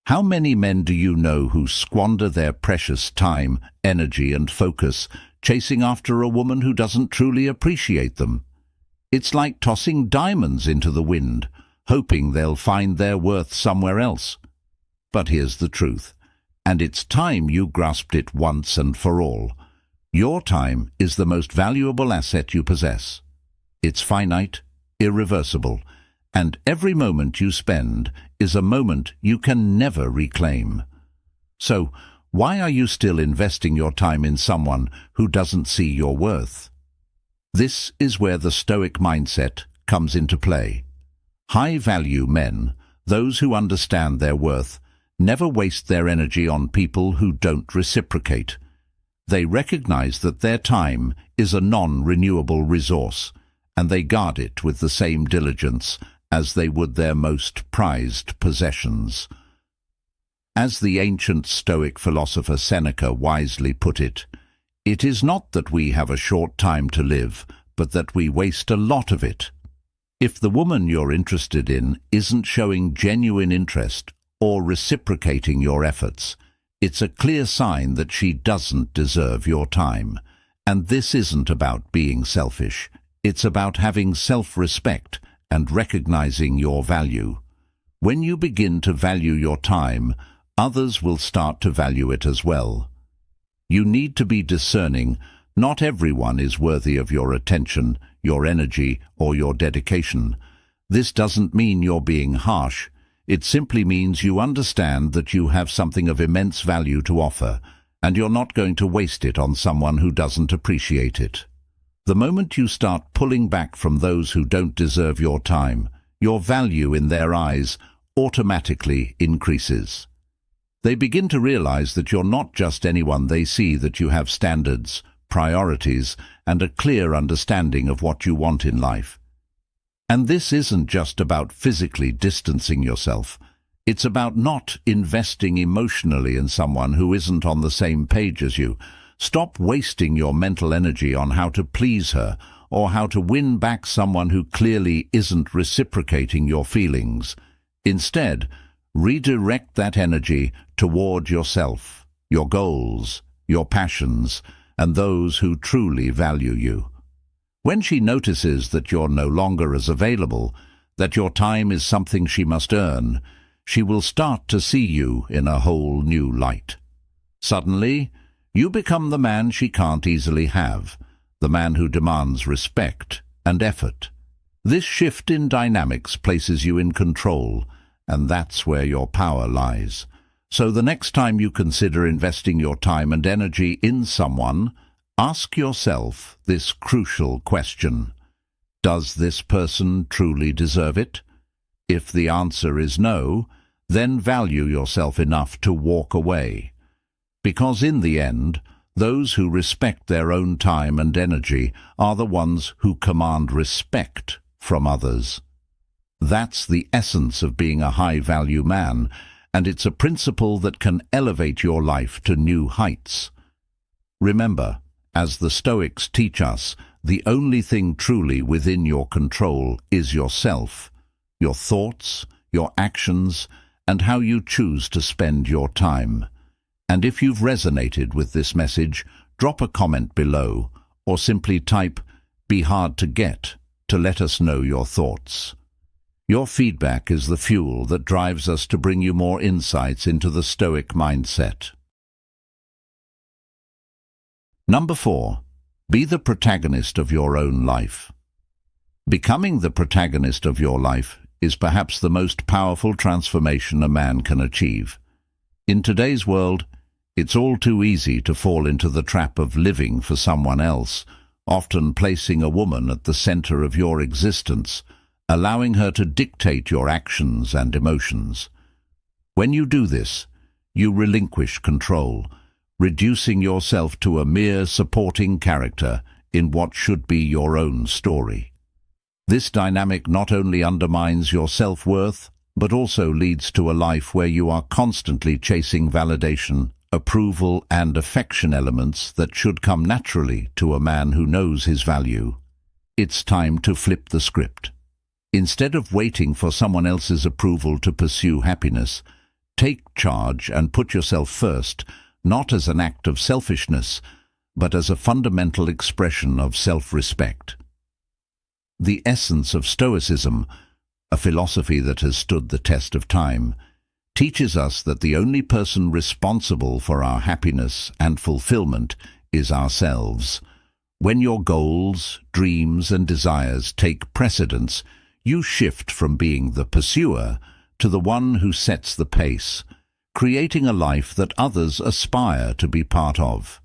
S1: How many men do you know who squander their precious time, energy and focus chasing after a woman who doesn't truly appreciate them? It's like tossing diamonds into the wind, hoping they'll find their worth somewhere else. But here's the truth, and it's time you grasped it once and for all. Your time is the most valuable asset you possess. It's finite, irreversible, and every moment you spend is a moment you can never reclaim. So, why are you still investing your time in someone who doesn't see your worth? This is where the Stoic mindset comes into play. High-value men, those who understand their worth, never waste their energy on people who don't reciprocate. They recognize that their time is a non-renewable resource, and they guard it with the same diligence as they would their most prized possessions. As the ancient Stoic philosopher Seneca wisely put it, "It is not that we have a short time to live, but that we waste a lot of it." If the woman you're interested in isn't showing genuine interest or reciprocating your efforts, it's a clear sign that she doesn't deserve your time. And this isn't about being selfish. It's about having self-respect and recognizing your value. When you begin to value your time, others will start to value it as well. You need to be discerning. Not everyone is worthy of your attention, your energy, or your dedication. This doesn't mean you're being harsh. It simply means you understand that you have something of immense value to offer, and you're not going to waste it on someone who doesn't appreciate it. The moment you start pulling back from those who don't deserve your time, your value in their eyes automatically increases. They begin to realize that you're not just anyone they see, that you have standards, priorities, and a clear understanding of what you want in life. And this isn't just about physically distancing yourself. It's about not investing emotionally in someone who isn't on the same page as you. Stop wasting your mental energy on how to please her or how to win back someone who clearly isn't reciprocating your feelings. Instead, redirect that energy toward yourself, your goals, your passions, and those who truly value you. When she notices that you're no longer as available, that your time is something she must earn, she will start to see you in a whole new light. Suddenly, you become the man she can't easily have, the man who demands respect and effort. This shift in dynamics places you in control, and that's where your power lies. So the next time you consider investing your time and energy in someone, ask yourself this crucial question: does this person truly deserve it? If the answer is no, then value yourself enough to walk away. Because in the end, those who respect their own time and energy are the ones who command respect from others. That's the essence of being a high-value man, and it's a principle that can elevate your life to new heights. Remember, as the Stoics teach us, the only thing truly within your control is yourself, your thoughts, your actions, and how you choose to spend your time. And if you've resonated with this message, drop a comment below, or simply type "be hard to get" to let us know your thoughts. Your feedback is the fuel that drives us to bring you more insights into the Stoic mindset. Number 4. Be the protagonist of your own life. Becoming the protagonist of your life is perhaps the most powerful transformation a man can achieve. In today's world, it's all too easy to fall into the trap of living for someone else, often placing a woman at the center of your existence, allowing her to dictate your actions and emotions. When you do this, you relinquish control, reducing yourself to a mere supporting character in what should be your own story. This dynamic not only undermines your self-worth, but also leads to a life where you are constantly chasing validation, approval, and affection, elements that should come naturally to a man who knows his value. It's time to flip the script. Instead of waiting for someone else's approval to pursue happiness, take charge and put yourself first, not as an act of selfishness, but as a fundamental expression of self-respect. The essence of Stoicism, a philosophy that has stood the test of time, teaches us that the only person responsible for our happiness and fulfillment is ourselves. When your goals, dreams, and desires take precedence, you shift from being the pursuer to the one who sets the pace, creating a life that others aspire to be part of.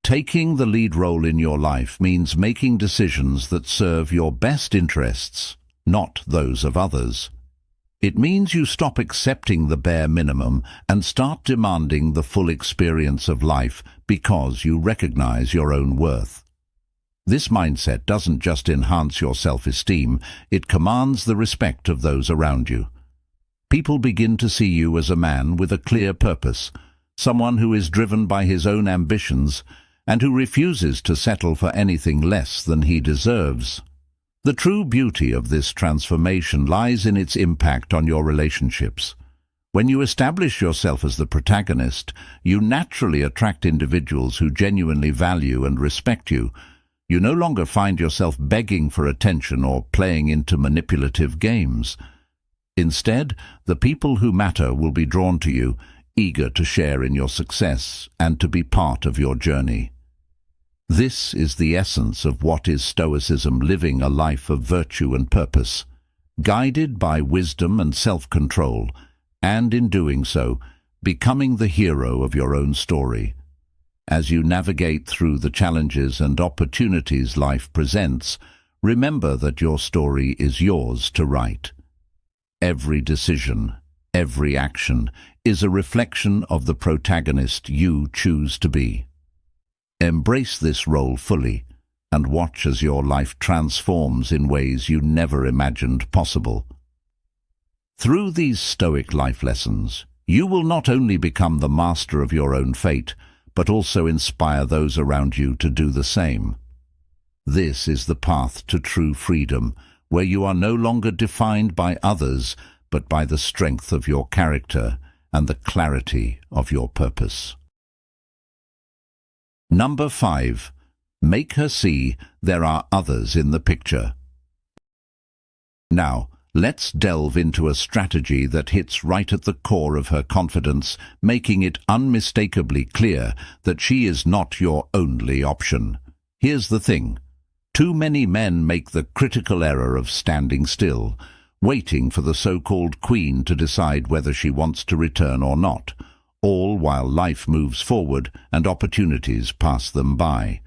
S1: Taking the lead role in your life means making decisions that serve your best interests, not those of others. It means you stop accepting the bare minimum and start demanding the full experience of life because you recognize your own worth. This mindset doesn't just enhance your self-esteem, it commands the respect of those around you. People begin to see you as a man with a clear purpose, someone who is driven by his own ambitions and who refuses to settle for anything less than he deserves. The true beauty of this transformation lies in its impact on your relationships. When you establish yourself as the protagonist, you naturally attract individuals who genuinely value and respect you. You no longer find yourself begging for attention or playing into manipulative games. Instead, the people who matter will be drawn to you, eager to share in your success and to be part of your journey. This is the essence of what is Stoicism: living a life of virtue and purpose, guided by wisdom and self-control, and in doing so, becoming the hero of your own story. As you navigate through the challenges and opportunities life presents, remember that your story is yours to write. Every decision, every action, is a reflection of the protagonist you choose to be. Embrace this role fully and watch as your life transforms in ways you never imagined possible. Through these Stoic life lessons, you will not only become the master of your own fate, but also inspire those around you to do the same. This is the path to true freedom, where you are no longer defined by others, but by the strength of your character and the clarity of your purpose. Number 5. Make her see there are others in the picture. Now, let's delve into a strategy that hits right at the core of her confidence, making it unmistakably clear that she is not your only option. Here's the thing. Too many men make the critical error of standing still, waiting for the so-called queen to decide whether she wants to return or not, all while life moves forward and opportunities pass them by.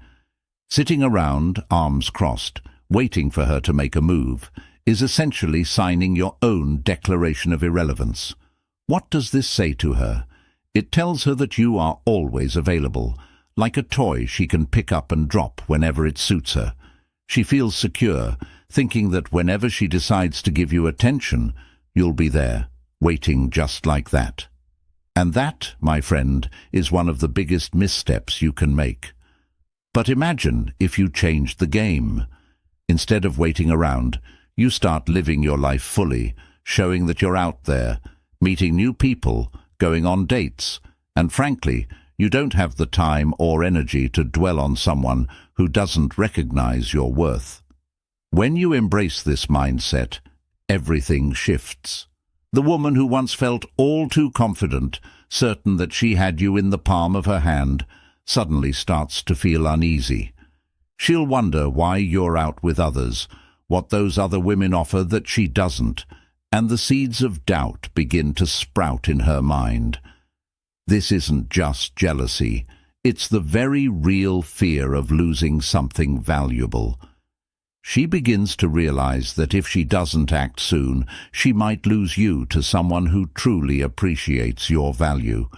S1: Sitting around, arms crossed, waiting for her to make a move, is essentially signing your own declaration of irrelevance. What does this say to her? It tells her that you are always available, like a toy she can pick up and drop whenever it suits her. She feels secure, thinking that whenever she decides to give you attention, you'll be there, waiting just like that. And that, my friend, is one of the biggest missteps you can make. But imagine if you changed the game. Instead of waiting around, you start living your life fully, showing that you're out there, meeting new people, going on dates, and frankly, you don't have the time or energy to dwell on someone who doesn't recognize your worth. When you embrace this mindset, everything shifts. The woman who once felt all too confident, certain that she had you in the palm of her hand, suddenly starts to feel uneasy. She'll wonder why you're out with others, what those other women offer that she doesn't, and the seeds of doubt begin to sprout in her mind. This isn't just jealousy, it's the very real fear of losing something valuable. She begins to realize that if she doesn't act soon, she might lose you to someone who truly appreciates your value.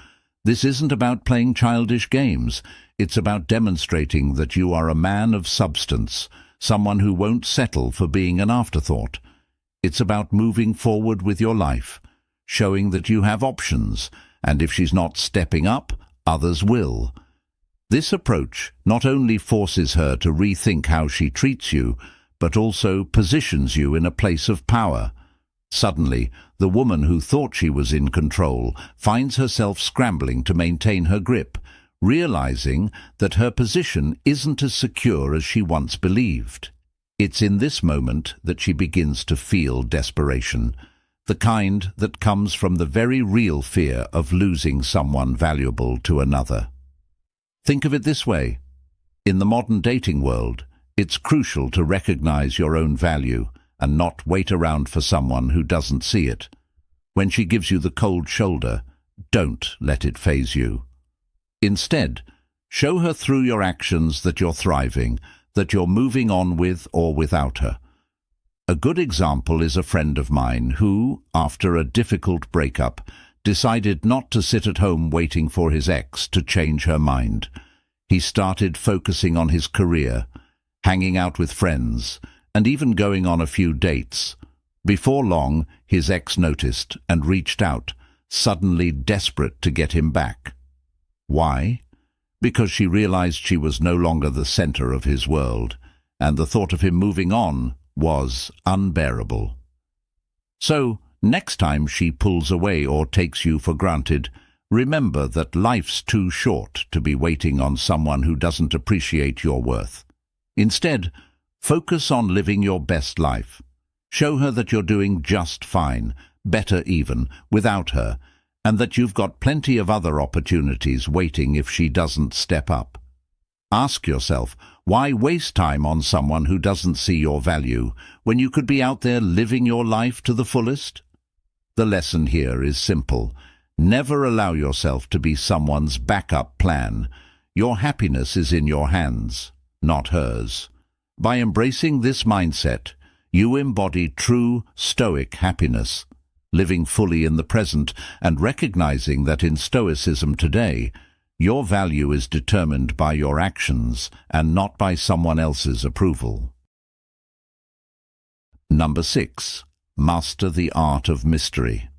S1: This isn't about playing childish games. It's about demonstrating that you are a man of substance, someone who won't settle for being an afterthought. It's about moving forward with your life, showing that you have options, and if she's not stepping up, others will. This approach not only forces her to rethink how she treats you, but also positions you in a place of power. Suddenly, the woman who thought she was in control finds herself scrambling to maintain her grip, realizing that her position isn't as secure as she once believed. It's in this moment that she begins to feel desperation, the kind that comes from the very real fear of losing someone valuable to another. Think of it this way. In the modern dating world, it's crucial to recognize your own value and not wait around for someone who doesn't see it. When she gives you the cold shoulder, don't let it faze you. Instead, show her through your actions that you're thriving, that you're moving on with or without her. A good example is a friend of mine who, after a difficult breakup, decided not to sit at home waiting for his ex to change her mind. He started focusing on his career, hanging out with friends, and even going on a few dates. Before long, his ex noticed and reached out, suddenly desperate to get him back. Why? Because she realized she was no longer the center of his world, and the thought of him moving on was unbearable. So, next time she pulls away or takes you for granted, remember that life's too short to be waiting on someone who doesn't appreciate your worth. Instead, focus on living your best life. Show her that you're doing just fine, better even, without her, and that you've got plenty of other opportunities waiting if she doesn't step up. Ask yourself, why waste time on someone who doesn't see your value when you could be out there living your life to the fullest? The lesson here is simple. Never allow yourself to be someone's backup plan. Your happiness is in your hands, not hers. By embracing this mindset, you embody true Stoic happiness, living fully in the present and recognizing that in Stoicism today, your value is determined by your actions and not by someone else's approval. Number 6. Master the art of mystery.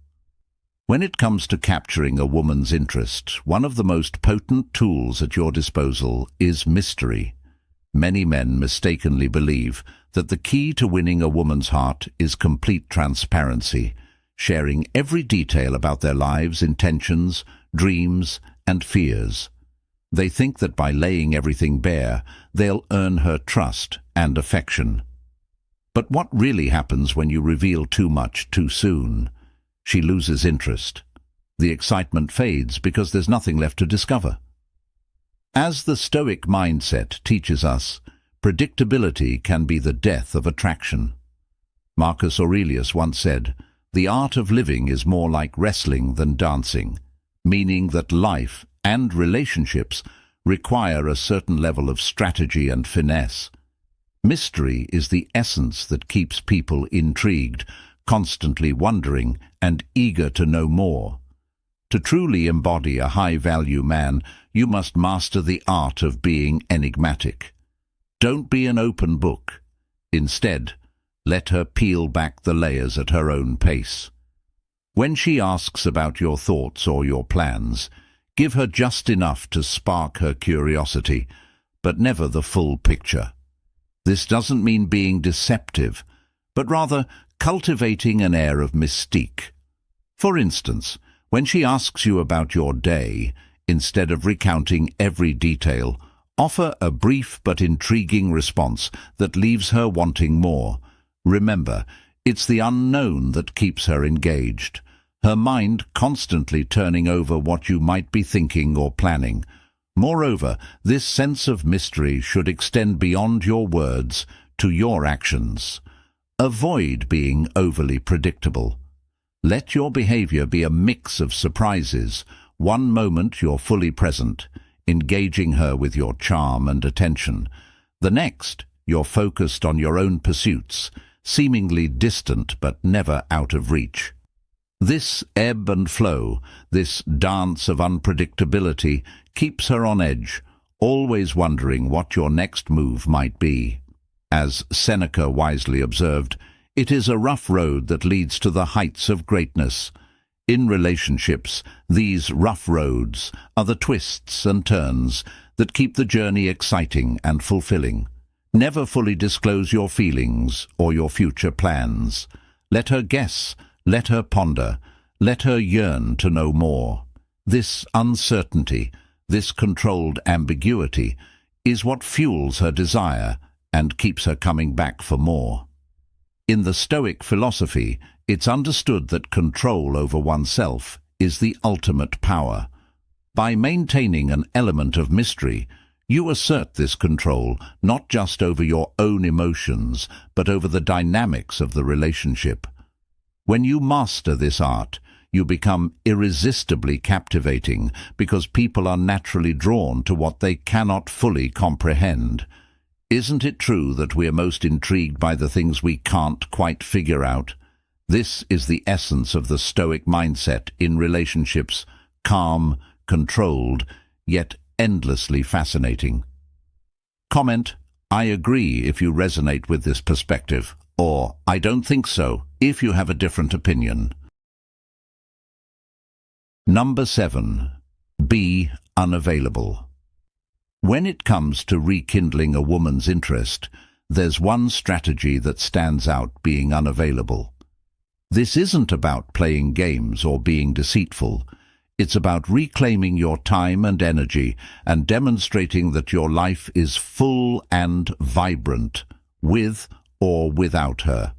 S1: When it comes to capturing a woman's interest, one of the most potent tools at your disposal is mystery. Many men mistakenly believe that the key to winning a woman's heart is complete transparency, sharing every detail about their lives, intentions, dreams, and fears. They think that by laying everything bare, they'll earn her trust and affection. But what really happens when you reveal too much too soon? She loses interest. The excitement fades because there's nothing left to discover. As the Stoic mindset teaches us, predictability can be the death of attraction. Marcus Aurelius once said, "The art of living is more like wrestling than dancing," meaning that life and relationships require a certain level of strategy and finesse. Mystery is the essence that keeps people intrigued, constantly wondering and eager to know more. To truly embody a high-value man, you must master the art of being enigmatic. Don't be an open book. Instead, let her peel back the layers at her own pace. When she asks about your thoughts or your plans, give her just enough to spark her curiosity, but never the full picture. This doesn't mean being deceptive, but rather cultivating an air of mystique. For instance, when she asks you about your day, instead of recounting every detail, offer a brief but intriguing response that leaves her wanting more. Remember, it's the unknown that keeps her engaged, her mind constantly turning over what you might be thinking or planning. Moreover, this sense of mystery should extend beyond your words to your actions. Avoid being overly predictable. Let your behavior be a mix of surprises. One moment you're fully present, engaging her with your charm and attention. The next, you're focused on your own pursuits, seemingly distant but never out of reach. This ebb and flow, this dance of unpredictability, keeps her on edge, always wondering what your next move might be. As Seneca wisely observed, it is a rough road that leads to the heights of greatness. In relationships, these rough roads are the twists and turns that keep the journey exciting and fulfilling. Never fully disclose your feelings or your future plans. Let her guess, let her ponder, let her yearn to know more. This uncertainty, this controlled ambiguity, is what fuels her desire and keeps her coming back for more. In the Stoic philosophy, it's understood that control over oneself is the ultimate power. By maintaining an element of mystery, you assert this control not just over your own emotions, but over the dynamics of the relationship. When you master this art, you become irresistibly captivating because people are naturally drawn to what they cannot fully comprehend. Isn't it true that we are most intrigued by the things we can't quite figure out? This is the essence of the Stoic mindset in relationships, calm, controlled, yet endlessly fascinating. Comment, "I agree" if you resonate with this perspective, or "I don't think so" if you have a different opinion. Number 7. Be unavailable. When it comes to rekindling a woman's interest, there's one strategy that stands out: being unavailable. This isn't about playing games or being deceitful. It's about reclaiming your time and energy and demonstrating that your life is full and vibrant, with or without her.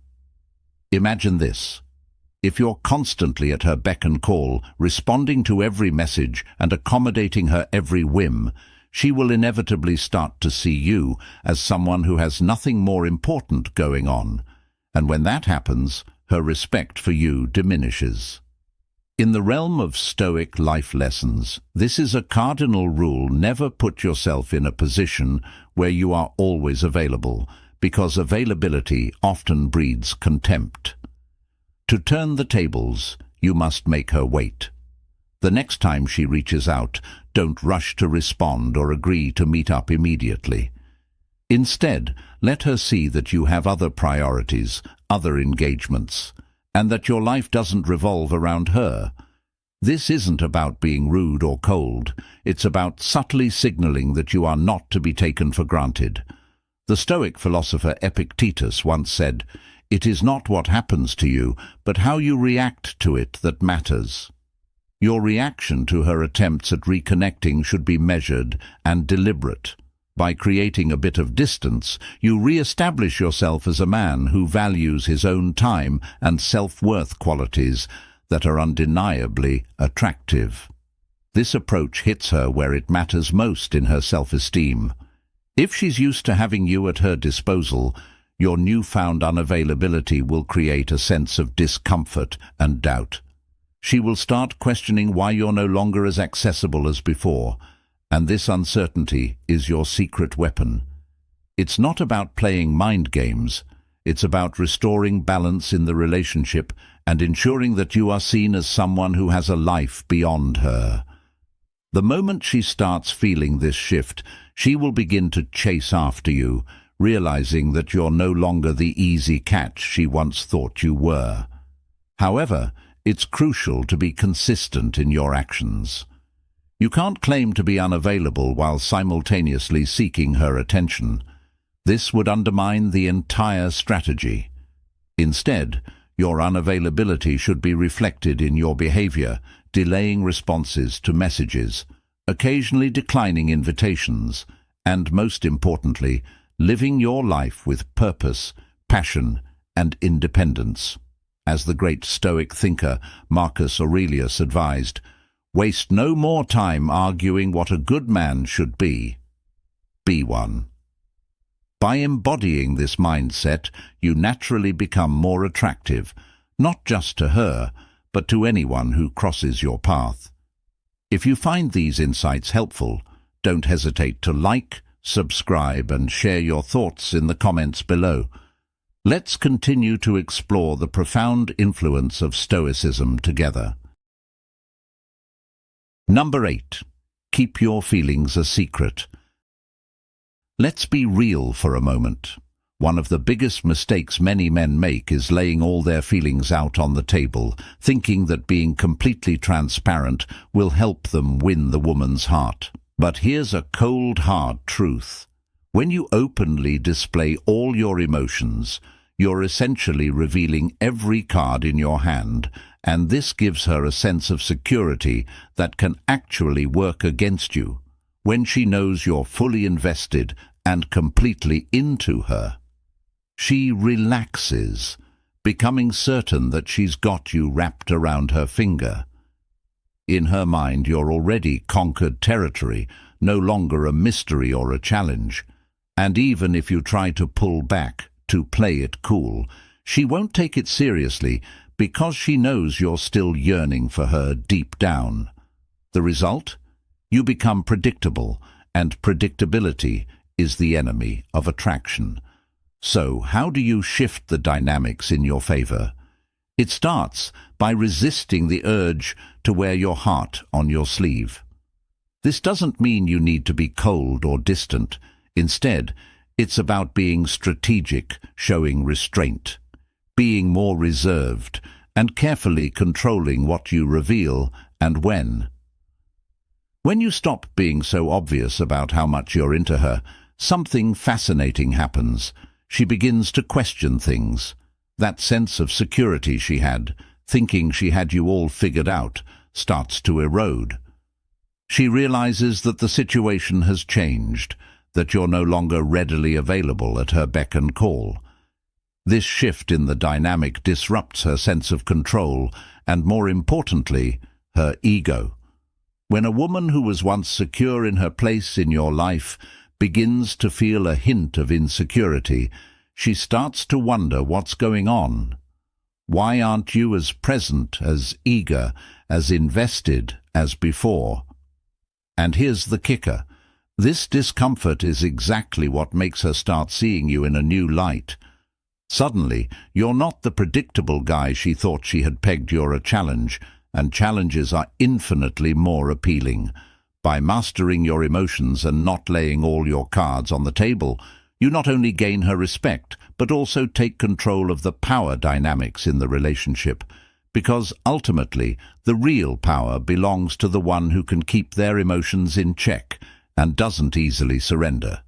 S1: Imagine this. If you're constantly at her beck and call, responding to every message and accommodating her every whim, she will inevitably start to see you as someone who has nothing more important going on. And when that happens, her respect for you diminishes. In the realm of Stoic life lessons, this is a cardinal rule: never put yourself in a position where you are always available, because availability often breeds contempt. To turn the tables, you must make her wait. The next time she reaches out, don't rush to respond or agree to meet up immediately. Instead, let her see that you have other priorities, other engagements, and that your life doesn't revolve around her. This isn't about being rude or cold. It's about subtly signaling that you are not to be taken for granted. The Stoic philosopher Epictetus once said, "It is not what happens to you, but how you react to it that matters." Your reaction to her attempts at reconnecting should be measured and deliberate. By creating a bit of distance, you re-establish yourself as a man who values his own time and self-worth, qualities that are undeniably attractive. This approach hits her where it matters most in her self-esteem. If she's used to having you at her disposal, your newfound unavailability will create a sense of discomfort and doubt. She will start questioning why you're no longer as accessible as before, and this uncertainty is your secret weapon. It's not about playing mind games. It's about restoring balance in the relationship and ensuring that you are seen as someone who has a life beyond her. The moment she starts feeling this shift, she will begin to chase after you, realizing that you're no longer the easy catch she once thought you were. However, it's crucial to be consistent in your actions. You can't claim to be unavailable while simultaneously seeking her attention. This would undermine the entire strategy. Instead, your unavailability should be reflected in your behavior, delaying responses to messages, occasionally declining invitations, and most importantly, living your life with purpose, passion, and independence. As the great Stoic thinker Marcus Aurelius advised, waste no more time arguing what a good man should be. Be one. By embodying this mindset, you naturally become more attractive, not just to her, but to anyone who crosses your path. If you find these insights helpful, don't hesitate to like, subscribe, and share your thoughts in the comments below. Let's continue to explore the profound influence of Stoicism together. Number 8. Keep your feelings a secret. Let's be real for a moment. One of the biggest mistakes many men make is laying all their feelings out on the table, thinking that being completely transparent will help them win the woman's heart. But here's a cold, hard truth. When you openly display all your emotions, you're essentially revealing every card in your hand, and this gives her a sense of security that can actually work against you. When she knows you're fully invested and completely into her, she relaxes, becoming certain that she's got you wrapped around her finger. In her mind, you're already conquered territory, no longer a mystery or a challenge. And even if you try to pull back, to play it cool, she won't take it seriously because she knows you're still yearning for her deep down. The result? You become predictable, and predictability is the enemy of attraction. So, how do you shift the dynamics in your favor? It starts by resisting the urge to wear your heart on your sleeve. This doesn't mean you need to be cold or distant. Instead, it's about being strategic, showing restraint, being more reserved, and carefully controlling what you reveal and when. When you stop being so obvious about how much you're into her, something fascinating happens. She begins to question things. That sense of security she had, thinking she had you all figured out, starts to erode. She realizes that the situation has changed, that you're no longer readily available at her beck and call. This shift in the dynamic disrupts her sense of control and, more importantly, her ego. When a woman who was once secure in her place in your life begins to feel a hint of insecurity, she starts to wonder what's going on. Why aren't you as present, as eager, as invested as before? And here's the kicker. This discomfort is exactly what makes her start seeing you in a new light. Suddenly, you're not the predictable guy she thought she had pegged. You're a challenge, and challenges are infinitely more appealing. By mastering your emotions and not laying all your cards on the table, you not only gain her respect, but also take control of the power dynamics in the relationship, because ultimately the real power belongs to the one who can keep their emotions in check and doesn't easily surrender.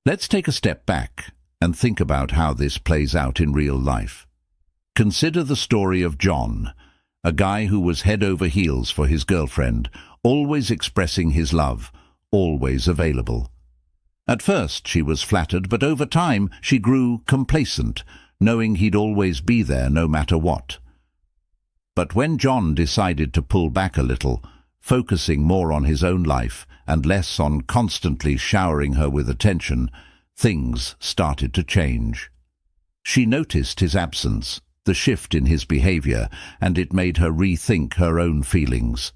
S1: Let's take a step back and think about how this plays out in real life. Consider the story of John, a guy who was head over heels for his girlfriend, always expressing his love, always available. At first she was flattered, but over time she grew complacent, knowing he'd always be there no matter what. But when John decided to pull back a little, focusing more on his own life and less on constantly showering her with attention, things started to change. She noticed his absence, the shift in his behavior, and it made her rethink her own feelings.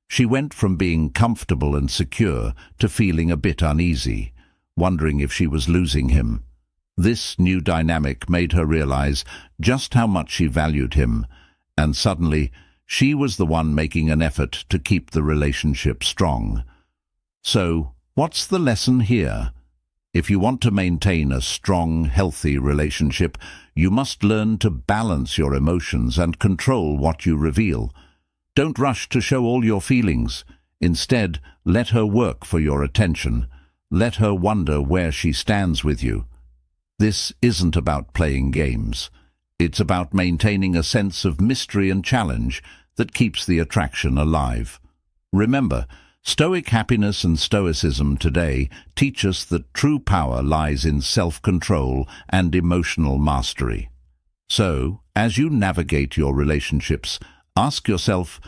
S1: She went from being comfortable and secure to feeling a bit uneasy, wondering if she was losing him. This new dynamic made her realize just how much she valued him, and suddenly she was the one making an effort to keep the relationship strong. So, what's the lesson here? If you want to maintain a strong, healthy relationship, you must learn to balance your emotions and control what you reveal. Don't rush to show all your feelings. Instead, let her work for your attention. Let her wonder where she stands with you. This isn't about playing games. It's about maintaining a sense of mystery and challenge that keeps the attraction alive. Remember, Stoic happiness and Stoicism today teach us that true power lies in self-control and emotional mastery. So, as you navigate your relationships, ask yourself,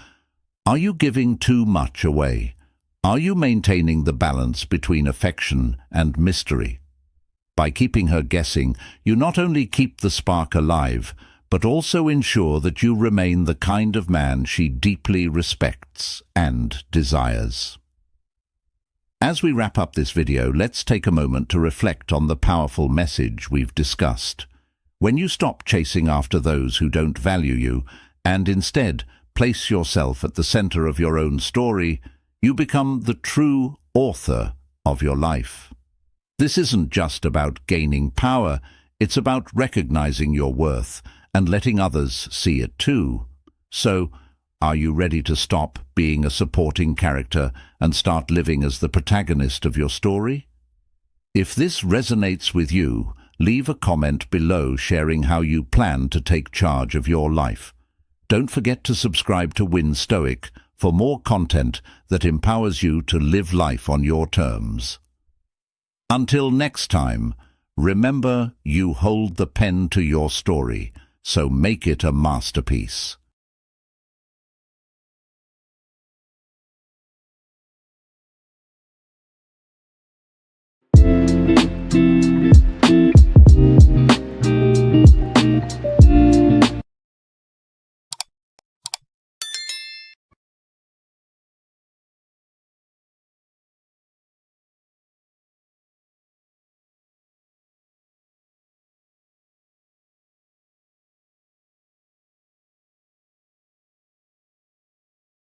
S1: are you giving too much away? Are you maintaining the balance between affection and mystery? By keeping her guessing, you not only keep the spark alive, but also ensure that you remain the kind of man she deeply respects and desires. As we wrap up this video, let's take a moment to reflect on the powerful message we've discussed. When you stop chasing after those who don't value you, and instead place yourself at the center of your own story, you become the true author of your life. This isn't just about gaining power, it's about recognizing your worth and letting others see it too. So, are you ready to stop being a supporting character and start living as the protagonist of your story? If this resonates with you, leave a comment below sharing how you plan to take charge of your life. Don't forget to subscribe to Win Stoic for more content that empowers you to live life on your terms. Until next time, remember you hold the pen to your story, so make it a masterpiece.